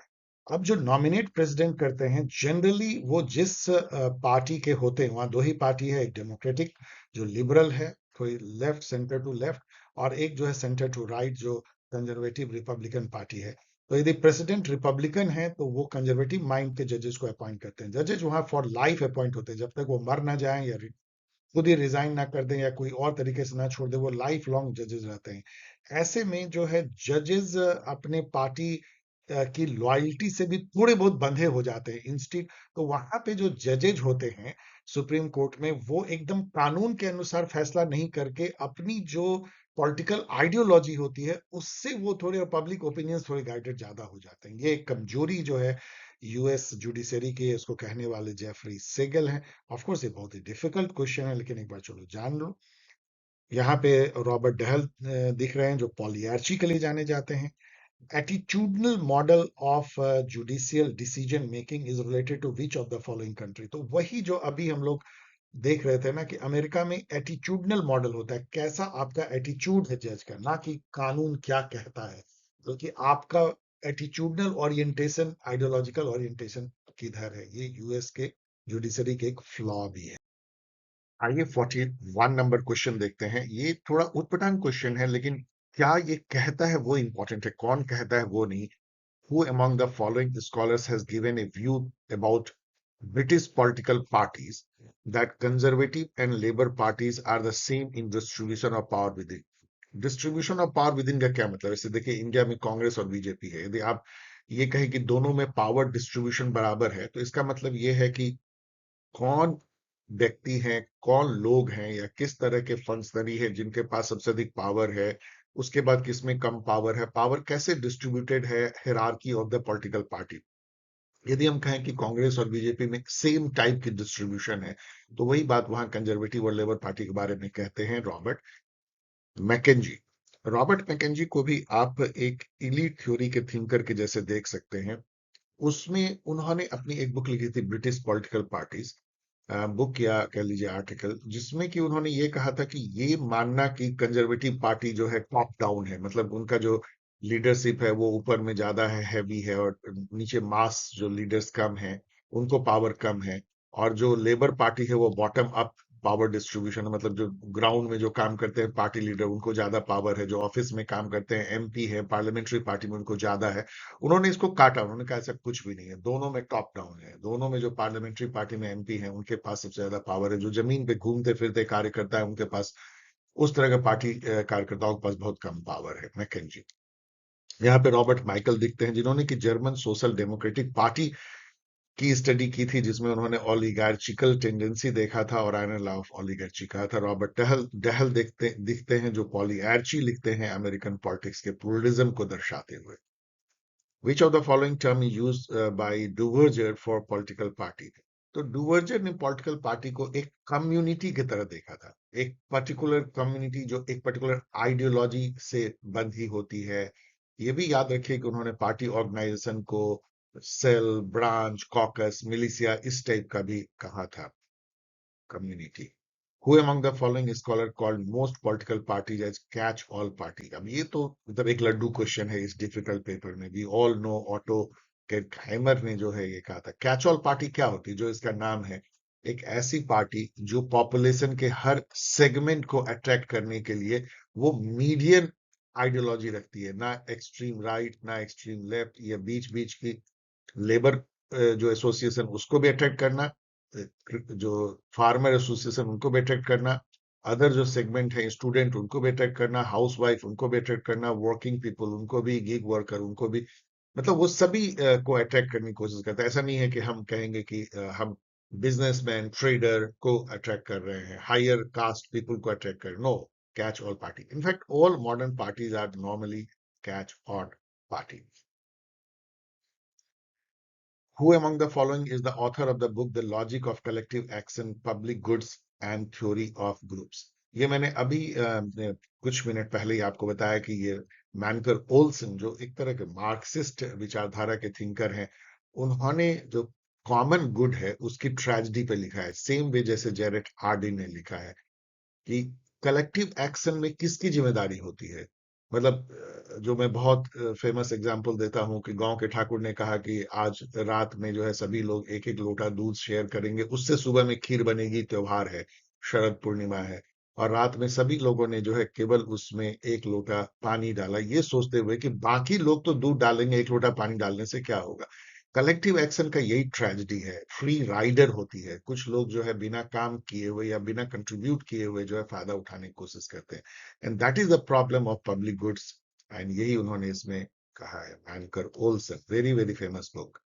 अब जो नॉमिनेट प्रेसिडेंट करते हैं जनरली वो जिस पार्टी के होते हैं, वहां दो ही पार्टी है, एक डेमोक्रेटिक जो लिबरल है, कोई लेफ्ट सेंटर टू लेफ्ट, और एक जो है सेंटर टू राइट जो कंजर्वेटिव रिपब्लिकन पार्टी है। तो यदि प्रेसिडेंट रिपब्लिकन है तो वो कंजर्वेटिव माइंड के जजेस को अपॉइंट करते हैं। जजेस वहां फॉर लाइफ अपॉइंट होते हैं, जब तक वो मर ना जाए या खुद ही रिजाइन ना कर दें या कोई और तरीके से ना छोड़ दे, वो लाइफ लॉन्ग जजेस रहते हैं। ऐसे में जो है जजेस अपने पार्टी की लॉयल्टी से भी थोड़े बहुत बंधे हो जाते हैं इंस्टीट। तो वहां पे जो जजेज होते हैं सुप्रीम कोर्ट में, वो एकदम कानून के अनुसार फैसला नहीं करके अपनी जो पॉलिटिकल आइडियोलॉजी होती है उससे वो थोड़े, पब्लिक ओपिनियंस थोड़े गाइडेड ज्यादा हो जाते हैं। ये एक कमजोरी जो है यूएस जुडिशरी के, इसको कहने वाले जेफरी सेगल हैं। ऑफ कोर्स ये बहुत ही डिफिकल्ट क्वेश्चन है, लेकिन एक बार चलो जान लो। यहाँ पे रॉबर्ट डहल दिख रहे हैं जो पॉलियार्ची के लिए जाने जाते हैं। Attitudinal model of judicial decision making is related to which of the following country? तो वही जो अभी हम लोग देख रहे थे ना कि अमेरिका में एटीट्यूडनल मॉडल होता है, कैसा आपका एटीट्यूड है जज का, ना कि कानून क्या कहता है, बल्कि आपका एटीट्यूडनल ओरिएंटेशन, आइडियोलॉजिकल ओरिएंटेशन किधर है। ये यूएस के जुडिशरी के एक फ्लॉ भी है। आइए 41 नंबर क्वेश्चन देखते हैं। ये थोड़ा उटपटांग क्वेश्चन है, लेकिन क्या ये कहता है वो इंपॉर्टेंट है, कौन कहता है वो नहीं। Who among the following scholars has given a view about British political parties that conservative and labor parties are the same in distribution of power within? Distribution of power with in का क्या मतलब है? जैसे देखिए India में कांग्रेस और BJP है। यदि आप ये कहें कि दोनों में पावर डिस्ट्रीब्यूशन बराबर है, तो इसका मतलब ये है कि कौन व्यक्ति हैं, कौन लोग हैं, या किस तरह के फंक्शनरी है जिनके पास सबसे अधिक पावर है, उसके बाद किसमें कम पावर है, पावर कैसे डिस्ट्रीब्यूटेड है, hierarchy of the political party. यदि हम कहें कि कांग्रेस और बीजेपी में सेम टाइप की डिस्ट्रीब्यूशन है, तो वही बात वहां कंजर्वेटिव और लेबर पार्टी के बारे में कहते हैं रॉबर्ट मैकेंजी। रॉबर्ट मैकेंजी को भी आप एक इलीट थ्योरी के थिंकर के जैसे देख सकते हैं। उसमें उन्होंने अपनी एक बुक लिखी थी, ब्रिटिश पॉलिटिकल पार्टीज। बुक या कह लीजिए आर्टिकल, जिसमें कि उन्होंने ये कहा था कि ये मानना कि कंजर्वेटिव पार्टी जो है टॉप डाउन है, मतलब उनका जो लीडरशिप है वो ऊपर में ज्यादा है, हैवी है, और नीचे मास जो लीडर्स कम है, उनको पावर कम है। और जो लेबर पार्टी है वो बॉटम अप पावर डिस्ट्रीब्यूशन है, मतलब जो ग्राउंड में जो काम करते हैं पार्टी लीडर उनको ज्यादा पावर है, जो ऑफिस में काम करते हैं एमपी है, पार्लियामेंट्री पार्टी में उनको ज्यादा है। उन्होंने इसको काटा, उन्होंने कहा ऐसा कुछ भी नहीं है, दोनों में टॉप डाउन है, दोनों में जो पार्लियामेंट्री पार्टी में एमपी है उनके पास सबसे ज्यादा पावर है, जो जमीन पे घूमते फिरते कार्यकर्ता है उनके पास, उस तरह का पार्टी कार्यकर्ताओं के पास बहुत कम पावर है। मैकेंजी, यहाँ पे रॉबर्ट माइकल दिखते हैं जिन्होंने कि जर्मन सोशल डेमोक्रेटिक पार्टी की स्टडी की थी, जिसमें उन्होंने ऑलिगार्चिकल टेंडेंसी देखा था और आयरन लॉ ऑफ ऑलिगार्ची कहा था। रॉबर्ट डहल डहल दिखते हैं जो पॉलीआर्ची लिखते हैं अमेरिकन पॉलिटिक्स के प्लूरलिज्म को दर्शाते हुए। Which of the following term is used by Duverger for political party? तो डुवर्जर ने पॉलिटिकल पार्टी को एक कम्युनिटी की तरह देखा था, एक पर्टिकुलर कम्युनिटी जो एक पर्टिकुलर आइडियोलॉजी से बंधी होती है। ये भी याद रखिए कि उन्होंने पार्टी ऑर्गेनाइजेशन को सेल, ब्रांच, कॉकस, मिलिशिया इस टाइप का भी कहा था, community. Who among the following scholar called most political parties as catch-all party? अब ये तो मतलब एक लड्डू क्वेश्चन है इस डिफिकल्ट पेपर में। We all know Otto Heimer ने जो है ये कहा था। कैच ऑल पार्टी क्या होती है? जो इसका नाम है, एक ऐसी पार्टी जो पॉपुलेशन के हर सेगमेंट को अट्रैक्ट करने के लिए वो मीडियन आइडियोलॉजी रखती है, ना एक्सट्रीम राइट ना एक्सट्रीम लेफ्ट, या बीच बीच की लेबर जो एसोसिएशन उसको भी अट्रैक्ट करना, जो फार्मर एसोसिएशन उनको भी अट्रैक्ट करना, अदर जो सेगमेंट है स्टूडेंट उनको भी अट्रैक्ट करना, हाउस वाइफ उनको भी अट्रैक्ट करना, वर्किंग पीपल उनको भी, गिग वर्कर उनको भी, मतलब वो सभी को अट्रैक्ट करने की कोशिश करता है। ऐसा नहीं है कि हम कहेंगे कि हम बिजनेसमैन ट्रेडर को अट्रैक्ट कर रहे हैं, हायर कास्ट पीपल को अट्रैक्ट कर, no, catch all party. In fact all modern parties are normally catch all party. Who among the following is the author of the book The Logic of Collective Action, Public Goods and Theory of Groups? ये मैंने अभी कुछ minute पहले ही आपको बताया कि ये मैनकर Olsen जो एक तरह के मार्क्सिस्ट विचारधारा के थिंकर हैं, उन्होंने जो कॉमन गुड है उसकी ट्रेजेडी पे लिखा है, सेम वे जैसे जेरेट हार्डी ने लिखा है कि कलेक्टिव एक्शन में किसकी जिम्मेदारी होती है। मतलब जो मैं बहुत फेमस एग्जांपल देता हूं कि गांव के ठाकुर ने कहा कि आज रात में जो है सभी लोग एक एक लोटा दूध शेयर करेंगे, उससे सुबह में खीर बनेगी, त्योहार है, शरद पूर्णिमा है। और रात में सभी लोगों ने जो है केवल उसमें एक लोटा पानी डाला, ये सोचते हुए कि बाकी लोग तो दूध डालेंगे, एक लोटा पानी डालने से क्या होगा। कलेक्टिव एक्शन का यही ट्रेजेडी है, फ्री राइडर होती है, कुछ लोग जो है बिना काम किए हुए या बिना कंट्रीब्यूट किए हुए जो है फायदा उठाने की कोशिश करते हैं, and that is the problem of public goods. And यही उन्होंने इसमें कहा है, Mancur Olson, very very famous book.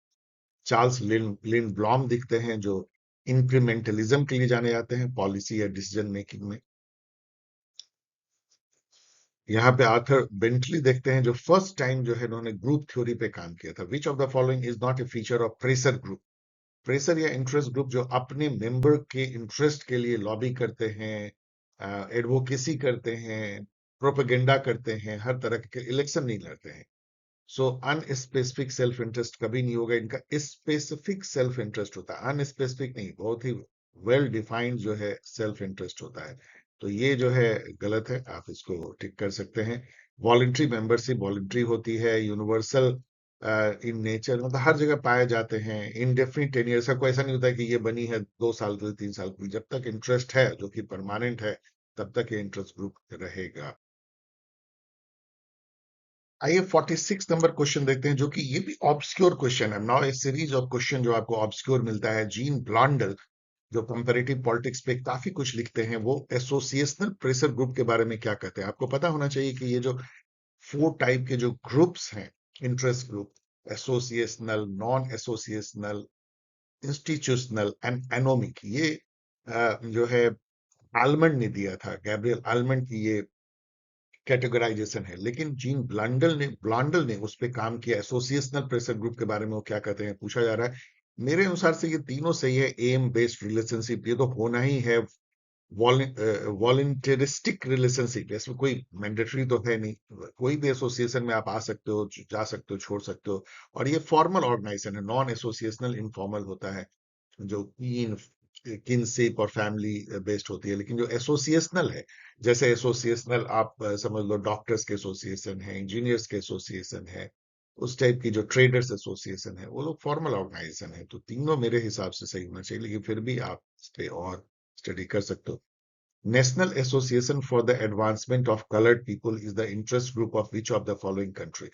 Charles Lindblom दिखते हैं जो इंक्रीमेंटलिज्म के लिए जाने जाते हैं पॉलिसी या डिसीजन मेकिंग में। यहाँ पे आर्थर बेंटली देखते हैं जो फर्स्ट टाइम जो है उन्होंने ग्रुप थ्योरी पे काम किया था। विच of the following is not a feature of pressure group? Pressure या इंटरेस्ट ग्रुप जो अपने मेंबर के इंटरेस्ट के लिए लॉबी करते हैं, एडवोकेसी करते हैं, प्रोपेगेंडा करते हैं, हर तरह के इलेक्शन नहीं लड़ते हैं। सो अनस्पेसिफिक सेल्फ इंटरेस्ट कभी नहीं होगा इनका, स्पेसिफिक सेल्फ इंटरेस्ट होता है, अनस्पेसिफिक नहीं, बहुत ही वेल डिफाइंड जो है सेल्फ इंटरेस्ट होता है। तो ये जो है गलत है, आप इसको टिक कर सकते हैं। वॉलंटरी मेंबरशिप वॉलंटरी होती है, यूनिवर्सल इन नेचर, मतलब हर जगह पाए जाते हैं, इनडेफिनिट टेन्योर, का कोई ऐसा नहीं होता है कि ये बनी है 2 साल के लिए 3 साल के लिए, जब तक इंटरेस्ट है जो कि परमानेंट है तब तक ये इंटरेस्ट ग्रुप रहेगा। आइए 46 नंबर क्वेश्चन देखते हैं, जो कि ये भी ऑब्सक्योर क्वेश्चन है। Now A series of question जो आपको ऑब्सक्योर मिलता है। जीन ब्लॉन्डल जो कंपैरेटिव पॉलिटिक्स पे काफी कुछ लिखते हैं, वो एसोसिएशनल प्रेशर ग्रुप के बारे में क्या कहते हैं। आपको पता होना चाहिए कि ये जो 4 टाइप के जो ग्रुप्स हैं, interest group, associational, non associational, institutional and anomic, ये जो है आलमंड ने दिया था, गैब्रियल आलमंड की ये कैटेगराइजेशन है। लेकिन जीन ब्लांडल ने उस पर काम किया, एसोसिएशनल प्रेशर ग्रुप के बारे में वो क्या कहते हैं पूछा जा रहा है। मेरे अनुसार से ये तीनों सही है। एम बेस्ड रिलेशनशिप ये तो होना ही है, वॉलंटियरिस्टिक रिलेशनशिप, इसमें कोई मैंडेटरी तो है नहीं, कोई भी एसोसिएशन में आप आ सकते हो, जा सकते हो, छोड़ सकते हो। और ये फॉर्मल ऑर्गेनाइजेशन है, नॉन एसोसिएशनल इनफॉर्मल होता है, जो तीन किनशिप और फैमिली बेस्ड होती है, लेकिन जो एसोसिएशनल है, जैसे एसोसिएशनल आप समझ लो डॉक्टर्स के एसोसिएशन है, इंजीनियर्स के एसोसिएशन है, उस टाइप की जो ट्रेडर्स एसोसिएशन है, वो लोग फॉर्मल ऑर्गेनाइजेशन है, तो तीनों मेरे हिसाब से सही होना चाहिए, लेकिन फिर भी आप इस पे और स्टडी कर सकते हो। National association for the advancement of coloured people is the interest group of which of the following country.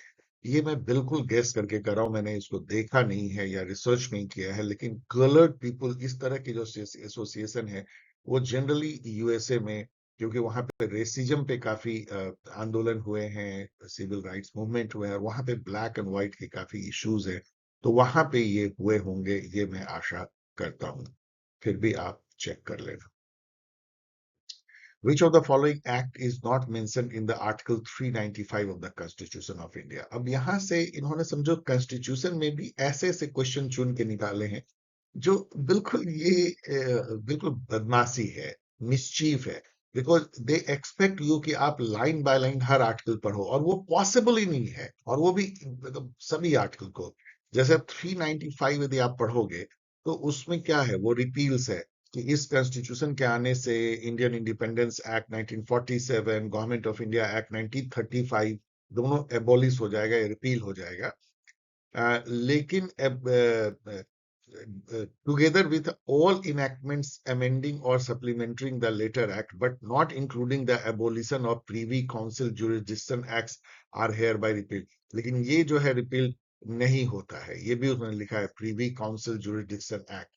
ये मैं बिल्कुल गेस करके कर रहा हूं, मैंने इसको देखा नहीं है या रिसर्च नहीं किया है, लेकिन कलर्ड पीपल इस तरह की जो एसोसिएशन है वो जनरली यूएसए में, क्योंकि वहां पे रेसिज्म पे काफी आंदोलन हुए हैं, सिविल राइट्स मूवमेंट हुए हैं, और वहां पे ब्लैक एंड व्हाइट के काफी इश्यूज है, तो वहां पे ये हुए होंगे, ये मैं आशा करता हूं। फिर भी आप चेक कर लेना। Which of the following act is not mentioned in the Article 395 of the Constitution of India? अब यहां से इन्होंने समझो कॉन्स्टिट्यूशन में भी ऐसे ऐसे क्वेश्चन चुन के निकाले हैं जो बिल्कुल बिल्कुल बदमाशी है, मिसचीफ है, बिकॉज दे एक्सपेक्ट यू कि आप line by line her article पढ़ो, और वो पॉसिबल ही नहीं है, और वो भी मतलब सभी आर्टिकल को। जैसे 395 यदि आप पढ़ोगे तो उसमें क्या है, वो रिपील्स है कि इस कॉन्स्टिट्यूशन के आने से Indian independence act 1947, government of India act 1935 दोनों एबॉलिश हो जाएगा, रिपील हो जाएगा, लेकिन together with all enactments amending or supplementing the later act but not including the abolition of privy council jurisdiction acts are hereby repealed। लेकिन ये जो है रिपील नहीं होता है, ये भी उसमें लिखा है प्रीवी काउंसिल जुरिडिक्शन एक्ट।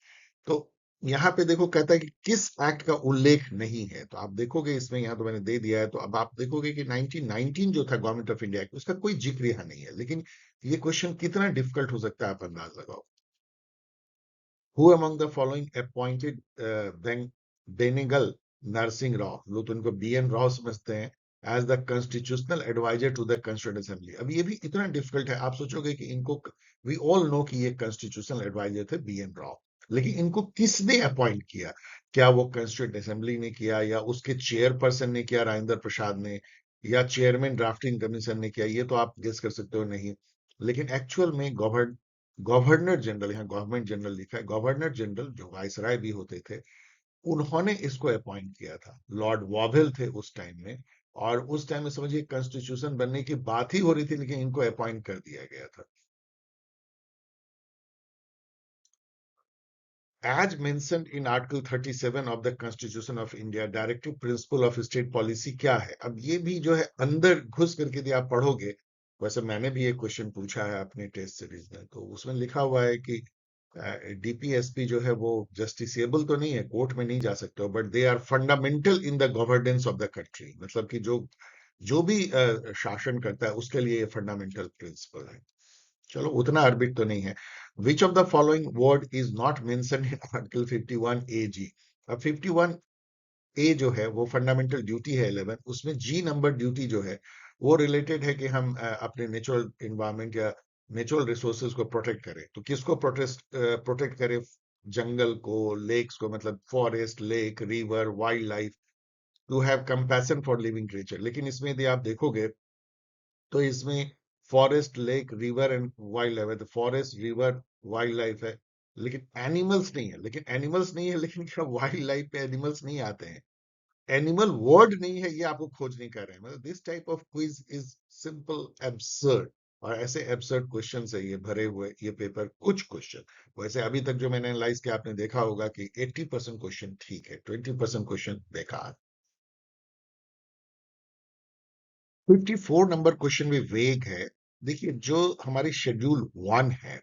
तो यहाँ पे देखो कहता है कि किस एक्ट का उल्लेख नहीं है, तो आप देखोगे इसमें, यहाँ तो मैंने दे दिया है, तो अब आप देखोगे कि 1919 जो था गवर्नमेंट ऑफ इंडिया एक्ट, उसका कोई जिक्र यहाँ नहीं है, लेकिन ये क्वेश्चन कितना डिफिकल्ट हो सकता है आप अंदाज लगाओ। Who among the following appointed Benegal Narsingh Rao, लोग तो उनको बी एन राव समझते हैं, as the constitutional adviser to the constituent assembly. अब ये भी इतना डिफिकल्ट है, आप सोचोगे कि इनको, वी ऑल नो कि ये कॉन्स्टिट्यूशनल एडवाइजर थे बी एन राव, लेकिन इनको किसने अपॉइंट किया? क्या वो कॉन्स्टिट्यूंट असेंबली ने किया, या उसके चेयरपर्सन ने किया राजेंद्र प्रसाद ने, या चेयरमैन ड्राफ्टिंग कमीशन ने किया? ये तो आप गेस कर सकते हो नहीं, लेकिन एक्चुअल में गवर्नर जनरल, यहाँ गवर्नमेंट जनरल लिखा है, गवर्नर जनरल जो वायसराय भी होते थे, उन्होंने इसको अपॉइंट किया था, लॉर्ड वॉवेल थे उस टाइम में, और उस टाइम में समझिए कॉन्स्टिट्यूशन बनने की बात ही हो रही थी, लेकिन इनको अपॉइंट कर दिया गया था। As mentioned in Article 37 of the Constitution of India, directive principle of state policy क्या है? अब ये भी जो है अंदर घुस करके यदि आप पढ़ोगे, वैसे मैंने भी एक क्वेश्चन पूछा है अपने टेस्ट सीरीज में, तो उसमें लिखा हुआ है कि डीपीएसपी जो है वो जस्टिसेबल तो नहीं है, कोर्ट में नहीं जा सकते हो, but they are fundamental in the governance of the country, मतलब कि जो जो भी शासन करता है उसके लिए ये फंडामेंटल प्रिंसिपल है। चलो उतना अरबिक तो नहीं है। Which of the following word is not mention in article 51 ए जी? अब 51 ए जो है वो फंडामेंटल ड्यूटी है 11, उसमें जी नंबर ड्यूटी जो है वो रिलेटेड है कि हम अपने नेचुरल इन्वायरमेंट या नेचुरल रिसोर्सेज को प्रोटेक्ट करें, तो किसको प्रोटेक्ट करें? जंगल को, लेक्स को, मतलब forest, lake, river, wild life, to have compassion for living creature. लेकिन इसमें यदि आप देखोगे तो इसमें forest, lake, river and wild life है, तो फॉरेस्ट, रिवर, वाइल्ड लाइफ है, लेकिन एनिमल्स नहीं है, लेकिन क्या वाइल्ड लाइफ पे एनिमल्स नहीं आते हैं? एनिमल वर्ड नहीं है, ये आपको खोज नहीं कर रहे हैं, मतलब this type of quiz is simple absurd, और ऐसे एब्सर्ड क्वेश्चन है ये भरे हुए ये पेपर, कुछ क्वेश्चन। वैसे अभी तक जो मैंने एनालाइज किया, आपने देखा होगा कि 80% क्वेश्चन ठीक है, 20% क्वेश्चन बेकार। 54 नंबर क्वेश्चन भी वेग है। देखिए जो हमारी शेड्यूल 1 है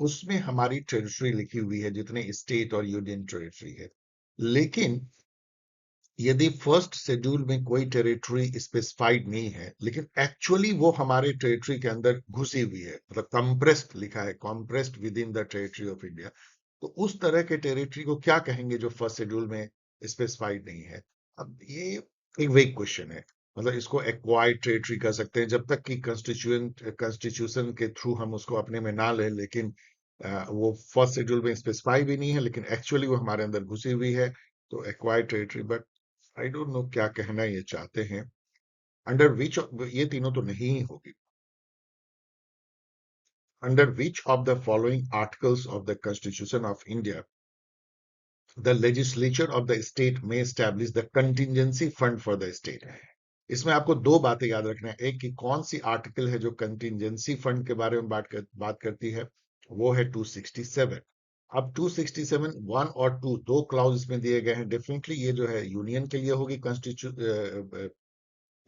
उसमें हमारी टेरिटरी लिखी हुई है, जितने स्टेट और यूनियन टेरिटरी है, लेकिन यदि फर्स्ट शेड्यूल में कोई टेरिटरी स्पेसिफाइड नहीं है, लेकिन एक्चुअली वो हमारे टेरिटरी के अंदर घुसी हुई है, मतलब कंप्रेस्ड लिखा है, compressed with in the territory of India, तो उस तरह के टेरिटरी को क्या कहेंगे जो फर्स्ट शेड्यूल में स्पेसिफाइड नहीं है? अब ये एक वेग क्वेश्चन है, मतलब इसको एक्वायर्ड टेरिटरी कर सकते हैं जब तक कि कॉन्स्टिट्यूशन के थ्रू हम उसको अपने में ना लें, लेकिन वो फर्स्ट शेड्यूल में स्पेसिफाई भी नहीं है, लेकिन एक्चुअली वो हमारे अंदर घुसी हुई है, तो acquired territory. But I don't know क्या कहना ये चाहते हैं, अंडर विच, ये तीनों तो नहीं होगी। Under which of the following articles of the constitution of India the legislature of the state में establish the contingency fund for the state. इसमें आपको दो बातें याद रखना है, एक कि कौन सी आर्टिकल है जो कंटिजेंसी फंड के बारे में बात करती है, वो है 267। अब 267 1 और 2 दो क्लाउज इसमें दिए गए हैं डेफिनेटली। ये जो है यूनियन के लिए होगी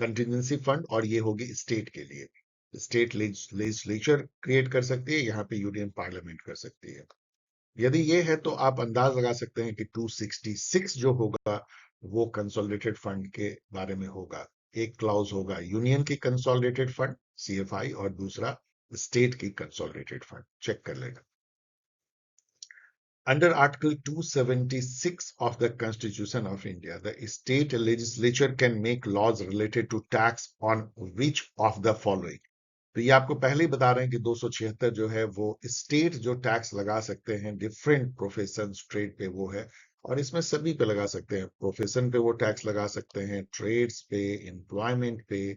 कंटिजेंसी फंड, और ये होगी स्टेट के लिए। स्टेट लेजिस्लेचर क्रिएट कर सकती है, यहाँ पे यूनियन पार्लियामेंट कर सकती है। यदि ये है तो आप अंदाज लगा सकते हैं कि 266 जो होगा वो कंसोलिडेटेड फंड के बारे में होगा। एक क्लाउज होगा यूनियन की कंसोलिडेटेड फंड सीएफआई, और दूसरा स्टेट की कंसोलिडेटेड फंड। चेक कर लेगा। Under Article 276 of the Constitution of India, the state legislature can make laws related to tax on which of the following? तो ये आपको पहले ही बता रहे हैं कि 276 जो है वो स्टेट जो टैक्स लगा सकते हैं डिफरेंट प्रोफेशन ट्रेड पे वो है, और इसमें सभी पे लगा सकते हैं। प्रोफेशन पे वो टैक्स लगा सकते हैं, ट्रेड्स पे, एम्प्लॉयमेंट पे।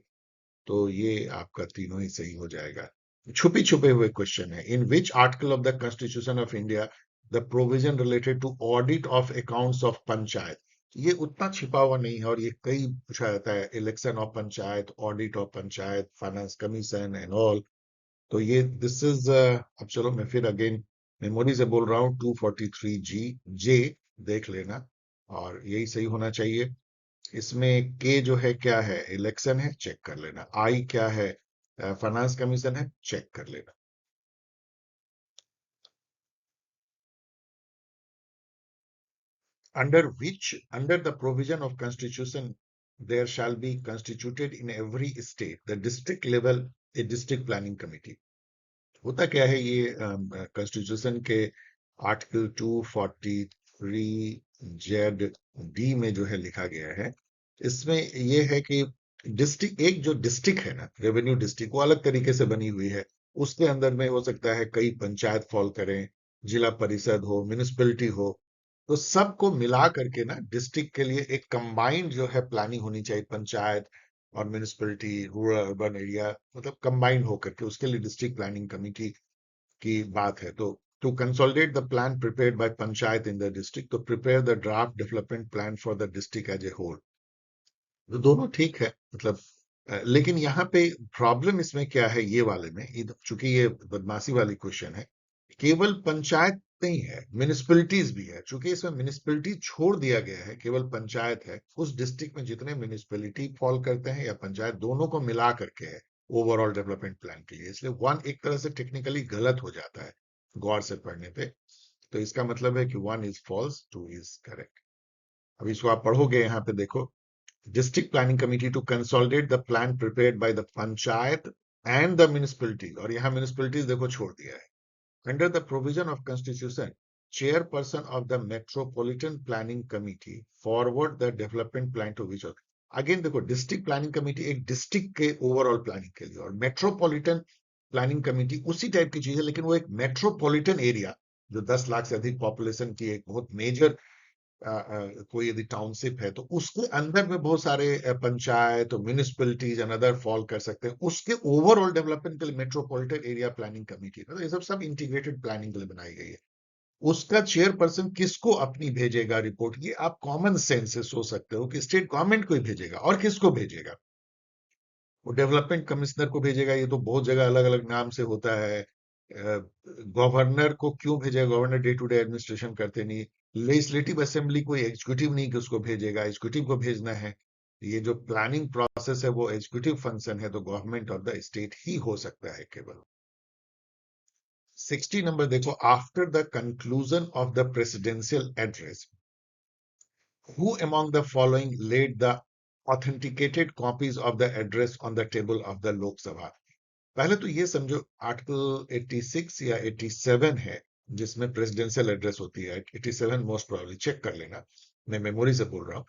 तो ये आपका तीनों ही सही हो जाएगा। छुपी छुपे हुए क्वेश्चन है। In which article of the constitution of India the provision related to audit of accounts of panchayat? ये उतना छिपा हुआ नहीं है, और ये कई पूछा जाता है। Election of panchayat, audit of panchayat, finance commission and all. तो ये दिस इज अब चलो मैं फिर अगेन मेमोरी से बोल रहा हूँ। 243G देख लेना, और यही सही होना चाहिए। इसमें के जो है क्या है, इलेक्शन है, चेक कर लेना। आई क्या है, फाइनेंस कमीशन है, चेक कर लेना। under the provision of constitution there shall be constituted in every state the district level a district planning committee। होता क्या है ये कॉन्स्टिट्यूशन के आर्टिकल 243Z(D) में जो है लिखा गया है, इसमें ये है कि डिस्ट्रिक्ट, एक जो डिस्ट्रिक्ट है ना, रेवेन्यू डिस्ट्रिक्ट, वो अलग तरीके से बनी हुई है। उसके अंदर में हो सकता है कई पंचायत फॉल करें, जिला परिषद हो, म्यूनिसिपैलिटी हो। तो सबको मिला करके ना डिस्ट्रिक्ट के लिए एक कंबाइंड जो है प्लानिंग होनी चाहिए। पंचायत और म्यूनिसिपैलिटी, रूरल अर्बन एरिया, मतलब कंबाइंड होकर के उसके लिए डिस्ट्रिक्ट प्लानिंग कमेटी की बात है। तो to consolidate the plan prepared by panchayat in the district, to prepare the draft development plan for the district as a whole. तो दोनों ठीक है, मतलब लेकिन यहाँ पे प्रॉब्लम इसमें क्या है, ये वाले में, चूंकि ये बदमाशी वाली क्वेश्चन है, केवल पंचायत नहीं है, म्यूनिसिपैलिटीज भी है। चूंकि इसमें म्यूनिसिपैलिटी छोड़ दिया गया है, केवल पंचायत है। उस डिस्ट्रिक्ट में जितने म्यूनिसिपैलिटी फॉल करते हैं या पंचायत, दोनों को मिला करके है ओवरऑल डेवलपमेंट प्लान के लिए। इसलिए वन एक तरह से टेक्निकली गलत हो जाता है गौर से पढ़ने पे। तो इसका मतलब है कि one is false, two is correct. अब इसको आप पढ़ोगे, यहाँ पे देखो, district planning committee to consolidate the plan prepared by the panchayat and the municipality, और यहाँ municipalities देखो छोड़ दिया है। Under the provision of constitution, chairperson of the metropolitan planning committee forward the development plan to which, again देखो district planning committee एक district के overall planning के लिए, और मेट्रोपॉलिटन प्लानिंग कमेटी उसी टाइप की चीज है, लेकिन वो एक मेट्रोपॉलिटन एरिया जो 10 लाख से अधिक पॉपुलेशन की एक बहुत मेजर कोई यदि टाउनशिप है, तो उसके अंदर में बहुत सारे पंचायत, म्यूनिसिपैलिटीज अनदर फॉल कर सकते हैं। उसके ओवरऑल डेवलपमेंट के लिए मेट्रोपॉलिटन एरिया प्लानिंग कमेटी, तो ये सब इंटीग्रेटेड प्लानिंग के लिए बनाई गई है। उसका चेयरपर्सन किसको अपनी भेजेगा रिपोर्ट, ये आप कॉमन सेंस से सोच सकते हो कि स्टेट गवर्नमेंट को ही भेजेगा। और किसको भेजेगा? वो डेवलपमेंट कमिश्नर को भेजेगा। ये तो बहुत जगह अलग अलग नाम से होता है। गवर्नर को क्यों भेजेगा? Governor day to day administration करते नहीं। लेजिस्लेटिव असेंबली कोई एग्जीक्यूटिव नहीं कि उसको भेजेगा, एग्जीक्यूटिव को भेजना है। ये जो प्लानिंग प्रोसेस है वो एग्जीक्यूटिव फंक्शन है, तो गवर्नमेंट ऑफ द स्टेट ही हो सकता है केवल। 60 नंबर देखो, after the conclusion of the presidential address who among the following laid the authenticated copies of the address on the table of the Lok Sabha? पहले तो ये समझो, आर्टिकल 86 या 87 है जिसमें प्रेसिडेंशियल एड्रेस होती है। 87 मोस्ट प्रोबेबली, चेक कर लेना, मैं मेमोरी से बोल रहा हूँ।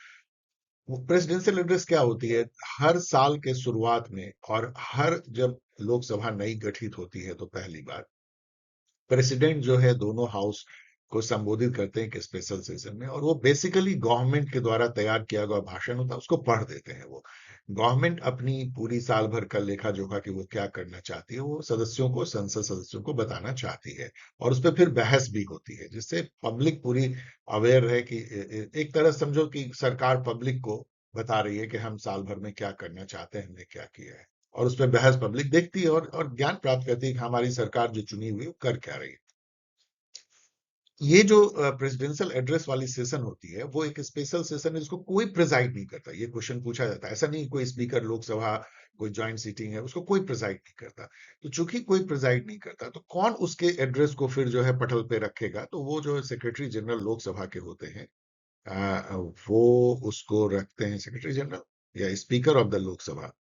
प्रेसिडेंशियल एड्रेस क्या होती है? हर साल के शुरुआत में, और हर जब लोकसभा नई गठित होती है तो पहली बार प्रेसिडेंट जो है दोनों हाउस को संबोधित करते हैं एक स्पेशल सेशन में, और वो बेसिकली गवर्नमेंट के द्वारा तैयार किया गया भाषण होता है, उसको पढ़ देते हैं वो। गवर्नमेंट अपनी पूरी साल भर का लेखा जोखा कि वो क्या करना चाहती है, वो सदस्यों को, संसद सदस्यों को बताना चाहती है, और उस पर फिर बहस भी होती है, जिससे पब्लिक पूरी अवेयर है कि एक तरह समझो कि सरकार पब्लिक को बता रही है कि हम साल भर में क्या करना चाहते हैं, हमने क्या किया है, और उस पर बहस पब्लिक देखती है और ज्ञान प्राप्त करती है कि हमारी सरकार जो चुनी हुई है वो कर क्या रही है। ये जो प्रेसिडेंशियल एड्रेस वाली सेशन होती है, वो एक स्पेशल सेशन है जिसको कोई प्रिजाइड नहीं करता। ये क्वेश्चन पूछा जाता है, ऐसा नहीं कोई स्पीकर लोकसभा, कोई जॉइंट सीटिंग है, उसको कोई प्रिजाइड नहीं करता। तो चूंकि कोई प्रिजाइड नहीं करता, तो कौन उसके एड्रेस को फिर जो है पटल पे रखेगा, तो वो जो सेक्रेटरी जनरल लोकसभा के होते हैं, वो उसको रखते हैं, सेक्रेटरी जनरल या स्पीकर ऑफ द लोकसभा।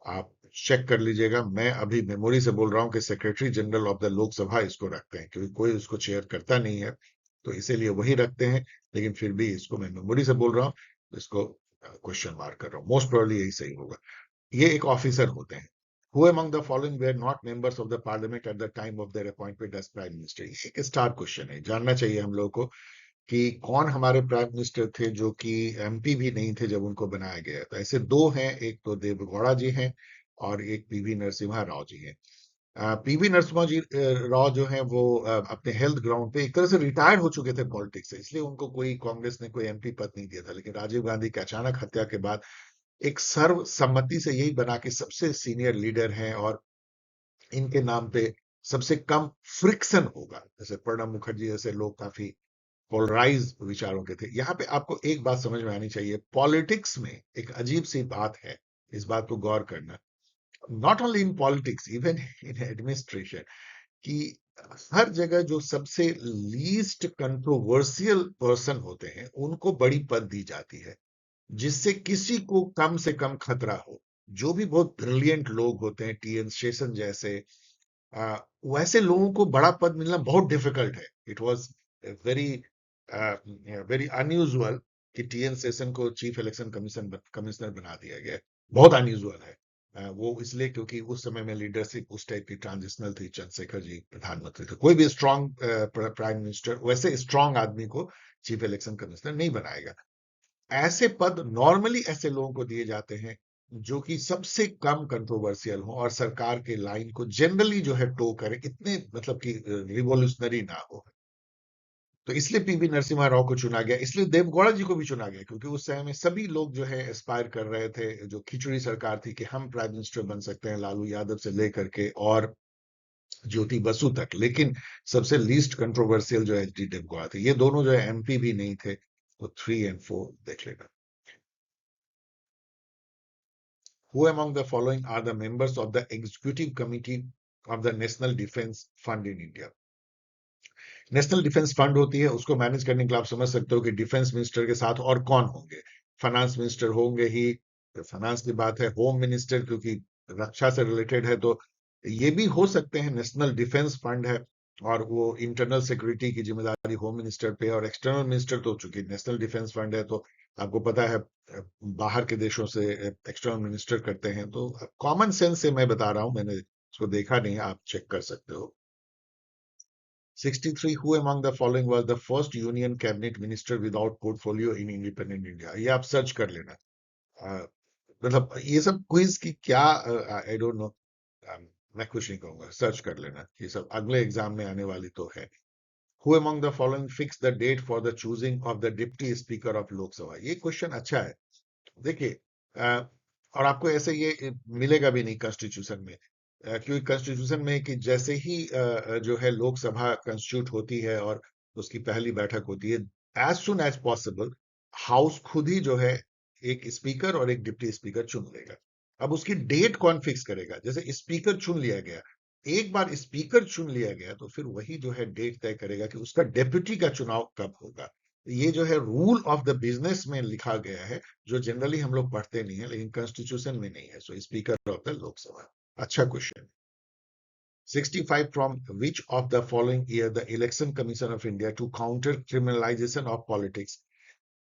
आप चेक कर लीजिएगा, मैं अभी मेमोरी से बोल रहा हूं कि secretary general of the Lok Sabha इसको रखते हैं, क्योंकि कोई उसको चेयर करता नहीं है, तो इसीलिए वही रखते हैं। लेकिन फिर भी इसको मैं मेमोरी से बोल रहा हूं, तो इसको क्वेश्चन मार्क कर रहा हूं, मोस्ट प्रोबेबली यही सही होगा। ये एक ऑफिसर होते हैं। Who among the following were not members of the parliament at the time of their appointment as prime minister. ये एक स्टार क्वेश्चन है, जानना चाहिए हम लोगों को कि कौन हमारे प्राइम मिनिस्टर थे जो कि एमपी भी नहीं थे जब उनको बनाया गया। तो ऐसे दो हैं, एक तो देवेगौड़ा जी हैं और एक पीवी नरसिम्हा राव जी हैं। पीवी नरसिम्हा जी राव जो हैं वो अपने हेल्थ ग्राउंड पे एक तरह से रिटायर्ड हो चुके थे पॉलिटिक्स से, इसलिए उनको कोई कांग्रेस ने कोई एमपी पद नहीं दिया था। लेकिन राजीव गांधी की अचानक हत्या के बाद एक सर्वसम्मति से यही बना के सबसे सीनियर लीडर हैं, और इनके नाम पे सबसे कम फ्रिक्शन होगा। जैसे प्रणब मुखर्जी जैसे लोग काफी पोलराइज विचारों के थे। यहां पे आपको एक बात समझ में आनी चाहिए, पॉलिटिक्स में एक अजीब सी बात है, इस बात को गौर करना। Not only in politics, even in administration, कि हर जगह जो सबसे लीस्ट कंट्रोवर्शियल पर्सन होते हैं उनको बड़ी पद दी जाती है, जिससे किसी को कम से कम खतरा हो। जो भी बहुत ब्रिलियंट लोग होते हैं, टीएन शेषन जैसे, आ, वैसे लोगों को बड़ा पद मिलना बहुत डिफिकल्ट है। It was very very unusual कि टीएन सेशन को चीफ इलेक्शन कमिश्नर बना दिया गया। बहुत अनयूजुअल है। वो इसलिए क्योंकि उस समय में लीडरशिप उस टाइप की ट्रांजिशनल थी, चंद्रशेखर जी प्रधानमंत्री थे। कोई भी स्ट्रांग प्राइम मिनिस्टर वैसे स्ट्रांग आदमी को चीफ इलेक्शन कमिश्नर नहीं बनाएगा। ऐसे पद नॉर्मली ऐसे लोगों को दिए जाते हैं जो कि सबसे कम कंट्रोवर्शियल हो और सरकार के लाइन को जनरली जो है टो करे, इतने मतलब कि रिवॉल्यूशनरी ना हो। तो इसलिए पीवी नरसिम्हा राव को चुना गया, इसलिए देवगौड़ा जी को भी चुना गया, क्योंकि उस समय में सभी लोग जो है एस्पायर कर रहे थे, जो खिचड़ी सरकार थी कि हम प्राइम मिनिस्टर बन सकते हैं, लालू यादव से लेकर के और ज्योति बसु तक। लेकिन सबसे लीस्ट कंट्रोवर्शियल जो एच डी देवगौड़ा थे। ये दोनों जो है एमपी भी नहीं थे। तो 3 और 4 देख लेना। Who among the following are the members of the executive committee of the National Defense Fund in India? National defence fund होती है, उसको मैनेज करने के लिए आप समझ सकते हो कि डिफेंस मिनिस्टर के साथ और कौन होंगे। फाइनेंस मिनिस्टर होंगे ही, फाइनेंस की बात है। होम मिनिस्टर क्योंकि रक्षा से रिलेटेड है, तो ये भी हो सकते हैं। नेशनल डिफेंस फंड है और वो इंटरनल सिक्योरिटी की जिम्मेदारी होम मिनिस्टर पे, और एक्सटर्नल मिनिस्टर तो चूंकि नेशनल डिफेंस फंड है तो आपको पता है बाहर के देशों से एक्सटर्नल मिनिस्टर करते हैं। तो कॉमन सेंस से मैं बता रहा हूं, मैंने इसको देखा नहीं है, आप चेक कर सकते हो। 63, who among the following was the first union cabinet minister without portfolio in independent India? ये आप सर्च कर लेना। मतलब ये सब क्विज की क्या, आई डोंट नो, मैं कुछ नहीं कहूंगा, सर्च कर लेना। ये सब अगले एग्जाम में आने वाली तो है। Who among the following fixed the date for the choosing of the deputy speaker of Lok Sabha? ये क्वेश्चन अच्छा है। देखिए, और आपको ऐसे ये मिलेगा भी नहीं कॉन्स्टिट्यूशन में, क्योंकि कॉन्स्टिट्यूशन में कि जैसे ही जो है लोकसभा कंस्टिट्यूट होती है और उसकी पहली बैठक होती है, as soon as possible house खुद ही जो है एक स्पीकर और एक डिप्टी स्पीकर चुन लेगा। अब उसकी डेट कौन फिक्स करेगा? जैसे स्पीकर चुन लिया गया, एक बार स्पीकर चुन लिया गया तो फिर वही जो है डेट तय करेगा कि उसका डेप्यूटी का चुनाव कब होगा। ये जो है रूल ऑफ द बिजनेस में लिखा गया है, जो जनरली हम लोग पढ़ते नहीं है, लेकिन कॉन्स्टिट्यूशन में नहीं है। सो स्पीकर ऑफ द लोकसभा। अच्छा question. 65, from which of the following year the Election Commission of India to counter criminalization of politics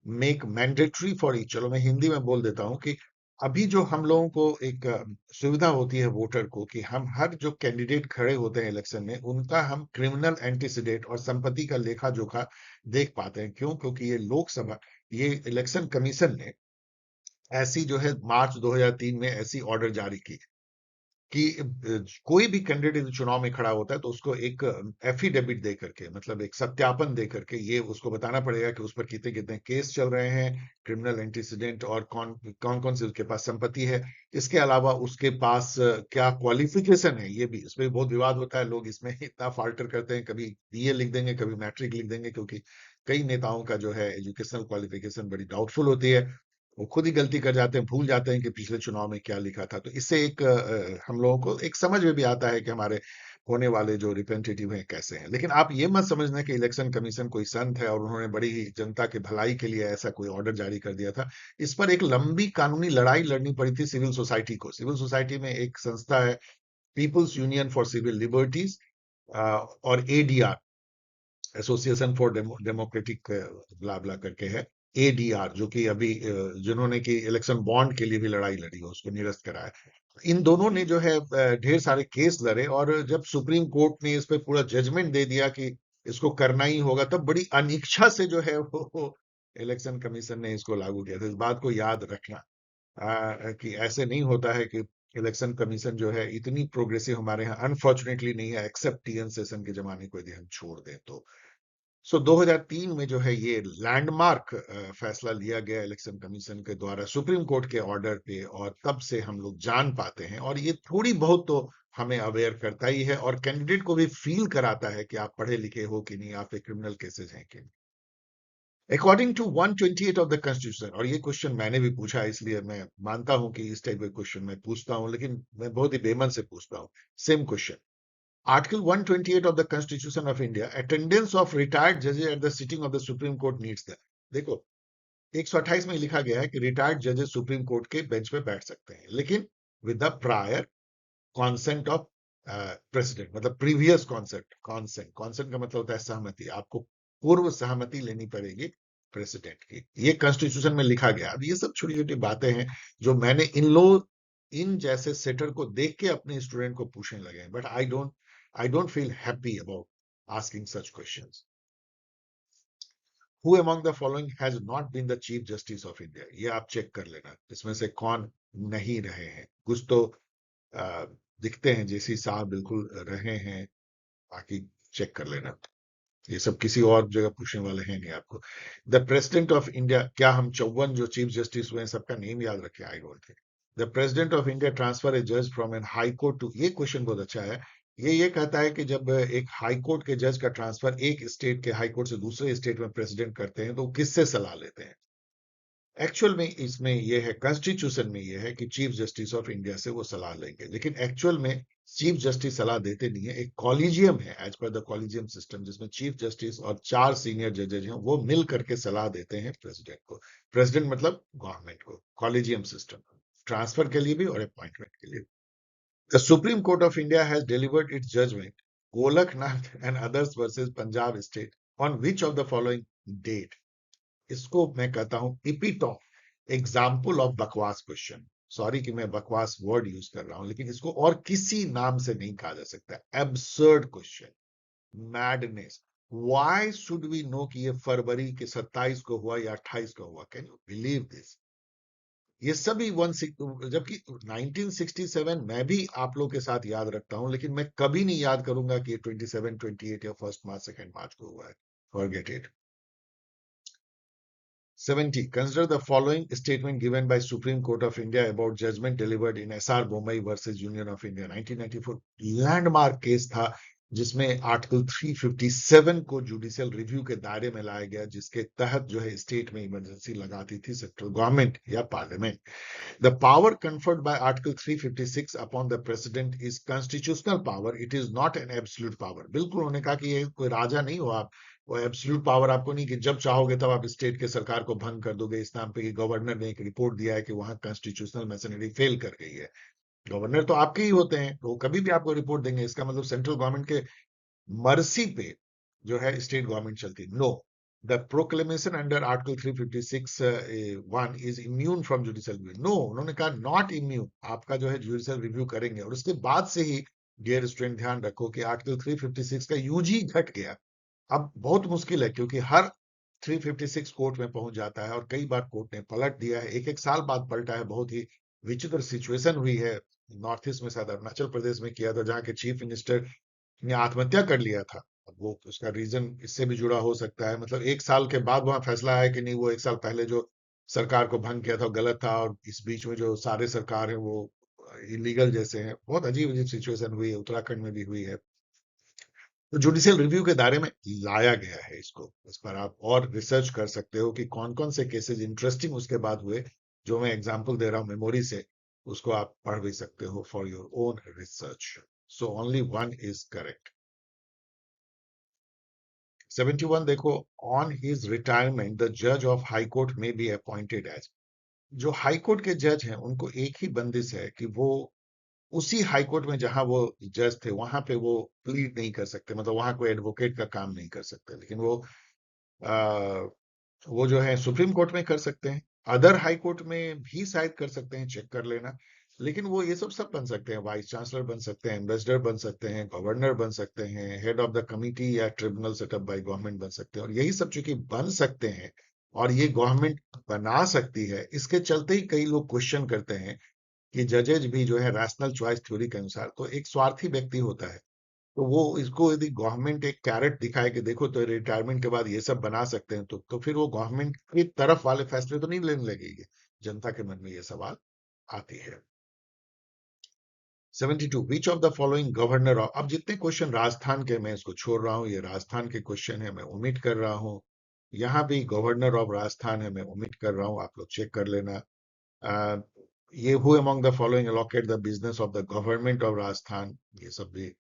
make mandatory for each, चलो मैं हिंदी में बोल देता हूं कि अभी जो हम लोगों को एक सुविधा होती है वोटर को कि हम हर जो कैंडिडेट खड़े होते हैं इलेक्शन में उनका हम क्रिमिनल एंटीसीडेंट और संपत्ति का लेखा जोखा देख पाते हैं। क्यों? क्योंकि ये इलेक्शन कमीशन ने ऐसी जो है मार्च 2003 में ऐसी ऑर्डर जारी की कि कोई भी कैंडिडेट चुनाव में खड़ा होता है तो उसको एक एफिडेविट दे करके, मतलब एक सत्यापन दे करके, ये उसको बताना पड़ेगा कि उस पर कितने कितने केस चल रहे हैं, क्रिमिनल एंटीसिडेंट, और कौन कौन कौन से उसके पास संपत्ति है। इसके अलावा उसके पास क्या क्वालिफिकेशन है, ये भी, इसमें भी बहुत विवाद होता है। लोग इसमें इतना फाल्टर करते हैं, कभी बीए लिख देंगे, कभी मैट्रिक लिख देंगे, क्योंकि कई नेताओं का जो है एजुकेशनल क्वालिफिकेशन बड़ी डाउटफुल होती है। वो खुद ही गलती कर जाते हैं, भूल जाते हैं कि पिछले चुनाव में क्या लिखा था। तो इससे एक हम लोगों को एक समझ में भी आता है कि हमारे होने वाले जो रिप्रेजेंटेटिव हैं कैसे हैं। लेकिन आप ये मत समझना कि इलेक्शन कमीशन कोई संत है और उन्होंने बड़ी ही जनता की भलाई के लिए ऐसा कोई ऑर्डर जारी कर दिया था। इस पर एक लंबी कानूनी लड़ाई लड़नी पड़ी थी सिविल सोसाइटी को। सिविल सोसाइटी में एक संस्था है, People's Union for Civil Liberties, और ADR, Association for Democratic blah blah करके है, एडीआर, जो कि अभी जिन्होंने कि इलेक्शन बॉन्ड के लिए भी लड़ाई लड़ी है, उसको निरस्त कराया। इन दोनों ने जो है ढेर सारे केस लड़े, और जब सुप्रीम कोर्ट ने इस पे पूरा जजमेंट दे दिया कि इसको करना ही होगा, तब बड़ी अनिच्छा से जो है वो इलेक्शन कमीशन ने इसको लागू किया था। इस बात को याद रखना कि ऐसे नहीं होता है कि इलेक्शन कमीशन जो है इतनी प्रोग्रेसिव हमारे यहाँ अनफॉर्चुनेटली नहीं है, एक्सेप्ट टीएन सेशन के जमाने को यदि हम छोड़ दें तो। सो 2003 में जो है ये लैंडमार्क फैसला लिया गया इलेक्शन कमीशन के द्वारा सुप्रीम कोर्ट के ऑर्डर पे, और तब से हम लोग जान पाते हैं, और ये थोड़ी बहुत तो हमें अवेयर करता ही है, और कैंडिडेट को भी फील कराता है कि आप पढ़े लिखे हो कि नहीं, आप पे क्रिमिनल केसेस हैं कि नहीं। According to 128 of the constitution, और ये क्वेश्चन मैंने भी पूछा है, इसलिए मैं मानता हूं कि इस टाइप के क्वेश्चन मैं पूछता हूं, लेकिन मैं बहुत ही बेमन से पूछता हूं। Same question, Article 128 of the Constitution of India, attendance of retired judges at the sitting of the Supreme Court needs that. देखो, 128 में लिखा गया है कि रिटायर्ड जजेस सुप्रीम कोर्ट के बेंच पे बैठ सकते हैं, लेकिन with the prior consent of president, मतलब प्रीवियस कॉन्सेंट। कॉन्सेंट का मतलब होता है सहमति, आपको पूर्व सहमति लेनी पड़ेगी प्रेसिडेंट की। ये कॉन्स्टिट्यूशन में लिखा गया। अब ये सब छोटी छोटी बातें हैं जो मैंने इन जैसे सेटर को देख के अपने स्टूडेंट को पूछने लगे, but I don't feel happy about asking such questions. Who among the following has not been the Chief Justice of India? ये आप चेक कर लेना, इसमें से कौन नहीं रहे हैं। कुछ तो आ, दिखते हैं, जेसी साहब बिल्कुल रहे हैं, बाकी चेक कर लेना। ये सब किसी और जगह पूछने वाले हैं नहीं आपको। द प्रेसिडेंट ऑफ इंडिया, क्या हम 54 जो चीफ जस्टिस हुए हैं सबका नेम याद रखे? I don't think. The president of India transfer a जज from an high court to, ये क्वेश्चन बहुत अच्छा है। ये कहता है कि जब एक हाई कोर्ट के जज का ट्रांसफर एक स्टेट के हाई कोर्ट से दूसरे स्टेट में प्रेसिडेंट करते हैं तो किससे सलाह लेते हैं? एक्चुअल में इसमें यह है, कॉन्स्टिट्यूशन में यह है कि चीफ जस्टिस ऑफ इंडिया से वो सलाह लेंगे, लेकिन एक्चुअल में चीफ जस्टिस सलाह देते नहीं है। एक कॉलेजियम है, as per the collegium system, जिसमें चीफ जस्टिस और 4 सीनियर जजेज हैं, वो मिल करके सलाह देते हैं प्रेसिडेंट को। प्रेसिडेंट मतलब गवर्नमेंट को, कॉलेजियम सिस्टम, ट्रांसफर के लिए भी और अपॉइंटमेंट के लिए। The Supreme Court of India has delivered its judgment Golaknath and others versus Punjab state on which of the following date? इसको मैं कहता हूं इपिटॉम एग्जाम्पल ऑफ बकवास क्वेश्चन। सॉरी कि मैं बकवास वर्ड यूज कर रहा हूं, लेकिन इसको और किसी नाम से नहीं कहा जा सकता। Absurd question, madness. Why should we know कि ये फरवरी के 27 को हुआ या 28 को हुआ? Can you believe this? ये सभी जबकि 1967 मैं भी आप लोग के साथ याद रखता हूं, लेकिन मैं कभी नहीं याद करूंगा कि 27, 28 या 1 मार्च 2 मार्च को हुआ है। Forget it. 70. Consider the following statement given by Supreme Court of India about judgment delivered in SR Bombay versus Union of India 1994। Landmark case था जिसमें आर्टिकल 357 को जुडिशियल रिव्यू के दायरे में लाया गया, जिसके तहत जो है स्टेट में इमरजेंसी लगाती थी सेंट्रल गवर्नमेंट या parliament. The power conferred by Article 356 upon the President is constitutional power. It is not an absolute power. बिल्कुल उन्होंने कहा कि ये कोई राजा नहीं हो आप, वो एब्सोल्यूट पावर आपको नहीं कि जब चाहोगे तब आप स्टेट के सरकार को भंग कर दोगे, इस नाम पे कि गवर्नर ने एक रिपोर्ट दिया है कि वहां कॉन्स्टिट्यूशनल मैशनरी फेल कर गई है। गवर्नर तो आपके ही होते हैं, वो कभी भी आपको रिपोर्ट देंगे। इसका मतलब सेंट्रल गवर्नमेंट के मर्सी पे जो है स्टेट गवर्नमेंट चलती? No. the proclamation under Article 356(1) is immune from judicial review. No, उन्होंने कहा not immune. आपका जो है judicial review करेंगे, और उसके बाद से ही डियर स्टूडेंट ध्यान रखो कि आर्टिकल 356 का यूजी घट गया। अब बहुत मुश्किल है, क्योंकि हर 356 कोर्ट में पहुंच जाता है, और कई बार कोर्ट ने पलट दिया है, एक एक साल बाद पलटा है। बहुत ही विचित्र सिचुएशन हुई है नॉर्थ ईस्ट में, शायद अरुणाचल प्रदेश में किया था, जहां के चीफ मिनिस्टर ने आत्महत्या कर लिया था। अब वो उसका रीजन इससे भी जुड़ा हो सकता है, मतलब एक साल के बाद वहां फैसला आया कि नहीं, वो एक साल पहले जो सरकार को भंग किया था वो गलत था, और इस बीच में जो सारे सरकार है वो इलीगल जैसे हैं। बहुत अजीब अजीब सिचुएशन हुई है, उत्तराखंड में भी हुई है। तो जुडिशियल रिव्यू के दायरे में लाया गया है इसको। इस पर आप और रिसर्च कर सकते हो कि कौन कौन से केसेस इंटरेस्टिंग उसके बाद हुए, जो मैं एग्जांपल दे रहा हूं मेमोरी से, उसको आप पढ़ भी सकते हो for your own research. So only one is correct. 71 देखो, ऑन हिज रिटायरमेंट द जज ऑफ हाई कोर्ट में बी अपॉइंटेड एज। जो हाई कोर्ट के जज हैं उनको एक ही बंदिश है कि वो उसी हाई कोर्ट में जहां वो जज थे वहां पे वो प्लीड नहीं कर सकते, मतलब वहां कोई एडवोकेट का काम नहीं कर सकते, लेकिन आ, वो जो है सुप्रीम कोर्ट में कर सकते हैं, अदर हाई कोर्ट में भी शायद कर सकते हैं, चेक कर लेना। लेकिन वो ये सब बन सकते हैं, वाइस चांसलर बन सकते हैं, एम्बेसडर बन सकते हैं, गवर्नर बन सकते हैं, हेड ऑफ द कमिटी या ट्रिब्यूनल सेटअप बाय गवर्नमेंट बन सकते हैं। और यही सब चूंकि बन सकते हैं और ये गवर्नमेंट बना सकती है, इसके चलते ही कई लोग क्वेश्चन करते हैं कि जजेज भी जो है रैशनल चॉइस थ्योरी के अनुसार तो एक स्वार्थी व्यक्ति होता है। तो वो इसको यदि गवर्नमेंट एक कैरेट दिखाए कि देखो तो रिटायरमेंट के बाद ये सब बना सकते हैं, तो फिर वो गवर्नमेंट की तरफ वाले फैसले तो नहीं लेने लगेगी। जनता के मन में ये सवाल आती है। 72 विच of the following governor of, अब जितने क्वेश्चन राजस्थान के मैं इसको छोड़ रहा हूं, ये राजस्थान के क्वेश्चन है, मैं ओमिट कर रहा हूं। यहां भी गवर्नर ऑफ राजस्थान है, मैं ओमिट कर रहा हूं, आप लोग चेक कर लेना। ये who among the following allocate the business of the government of Rajasthan, ये सब भी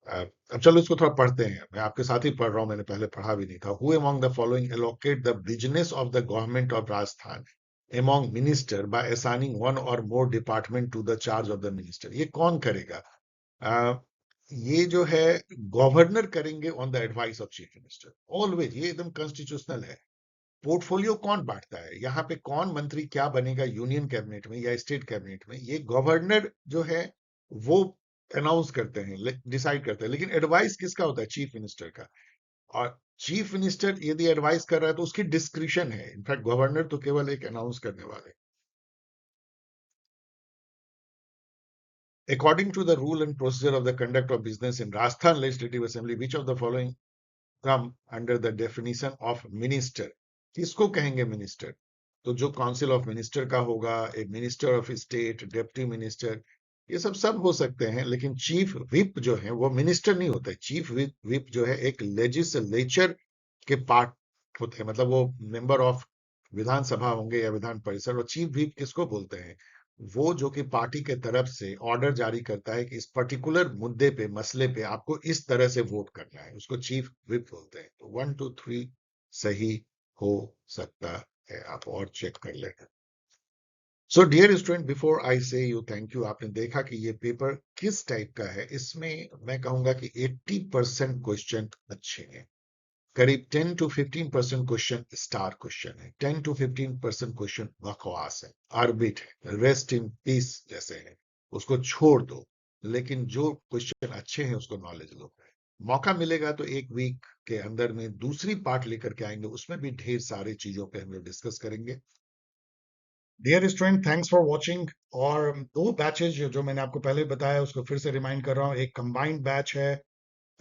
अब चलो इसको थोड़ा पढ़ते हैं, मैं आपके साथ ही पढ़ रहा हूं, मैंने पहले पढ़ा भी नहीं था। Who among the following allocate the business of the government of Rajasthan among minister by assigning one or more department to the charge of the minister. ये कौन करेगा? आ, ये जो है गवर्नर करेंगे on the advice of chief minister always, ये एकदम कॉन्स्टिट्यूशनल है। पोर्टफोलियो कौन बांटता है, यहाँ पे कौन मंत्री क्या बनेगा यूनियन कैबिनेट में या स्टेट कैबिनेट में, ये गवर्नर जो है वो अनाउंस करते हैं, डिसाइड करते हैं। लेकिन एडवाइस किसका होता है? चीफ मिनिस्टर का। और चीफ मिनिस्टर यदि एडवाइस कर रहा है तो उसकी डिस्क्रिशन है, इनफैक्ट गवर्नर तो केवल एक अनाउंस करने वाले। According to the rule and procedure of the conduct of business in Rajasthan legislative assembly, which of the following come under the definition of minister? किसको कहेंगे मिनिस्टर? तो जो काउंसिल ऑफ मिनिस्टर का होगा, एक minister of state, deputy minister, ये सब हो सकते हैं। लेकिन चीफ विप जो है वो मिनिस्टर नहीं होता है। चीफ विप जो है एक लेजिस्लेचर के पार्ट होते हैं, मतलब वो मेंबर ऑफ विधानसभा होंगे या विधान परिषद। और चीफ विप किसको बोलते हैं? वो जो कि पार्टी के तरफ से ऑर्डर जारी करता है कि इस पर्टिकुलर मुद्दे पे, मसले पे आपको इस तरह से वोट करना है, उसको चीफ विप बोलते हैं। तो 1 2 3 सही हो सकता है, आप और चेक कर लेना। So dear student, before I say you thank you, आपने देखा कि ये पेपर किस टाइप का है। इसमें मैं कहूंगा कि 80% क्वेश्चन अच्छे हैं, करीब 10 to 15% क्वेश्चन स्टार क्वेश्चन है, 10 to 15% क्वेश्चन बकवास है, आर्बिट है, रेस्ट इन पीस जैसे है, उसको छोड़ दो। लेकिन जो क्वेश्चन अच्छे हैं उसको नॉलेज लो। मौका मिलेगा तो एक वीक के अंदर में दूसरी पार्ट लेकर के आएंगे, उसमें भी ढेर सारी चीजों पे हम लोग डिस्कस करेंगे। Dear student, thanks for watching. और दो बैचेज जो मैंने आपको पहले बताया उसको फिर से रिमाइंड कर रहा हूँ। एक कंबाइंड बैच है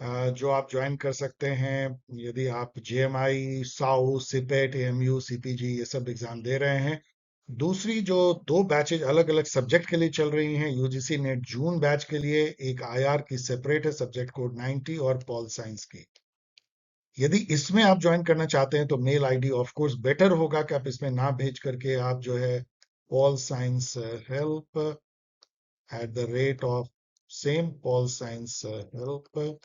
जो आप ज्वाइन कर सकते हैं यदि आप जेएमआई, साउ, सिपेट, एएमयू, सीपीजी ये सब एग्जाम दे रहे हैं। दूसरी जो दो बैचेज अलग अलग सब्जेक्ट के लिए चल रही हैं, यूजीसी नेट जून बैच के लिए एक आईआर की सेपरेट है, सब्जेक्ट कोड 90, और पॉल साइंस की। यदि इसमें आप ज्वाइन करना चाहते हैं तो mail ID of course better होगा कि आप इसमें ना भेज करके आप जो है pol science help @, same pol science help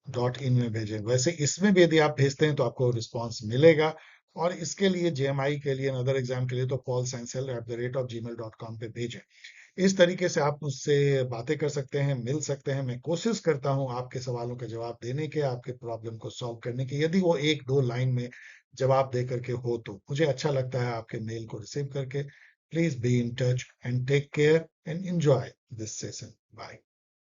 .in में भेजें। वैसे इसमें भी यदि आप भेजते हैं तो आपको रिस्पांस मिलेगा। और इसके लिए जेएमआई के लिए, अदर एग्जाम के लिए, तो paulsciencehelp@gmail.com पे भेजें। इस तरीके से आप मुझसे बातें कर सकते हैं, मिल सकते हैं। मैं कोशिश करता हूँ आपके सवालों के जवाब देने के, आपके प्रॉब्लम को सॉल्व करने के। यदि वो 1-2 लाइन में जवाब दे करके हो तो मुझे अच्छा लगता है आपके मेल को रिसीव करके। Please be in touch and take care and enjoy this session. Bye.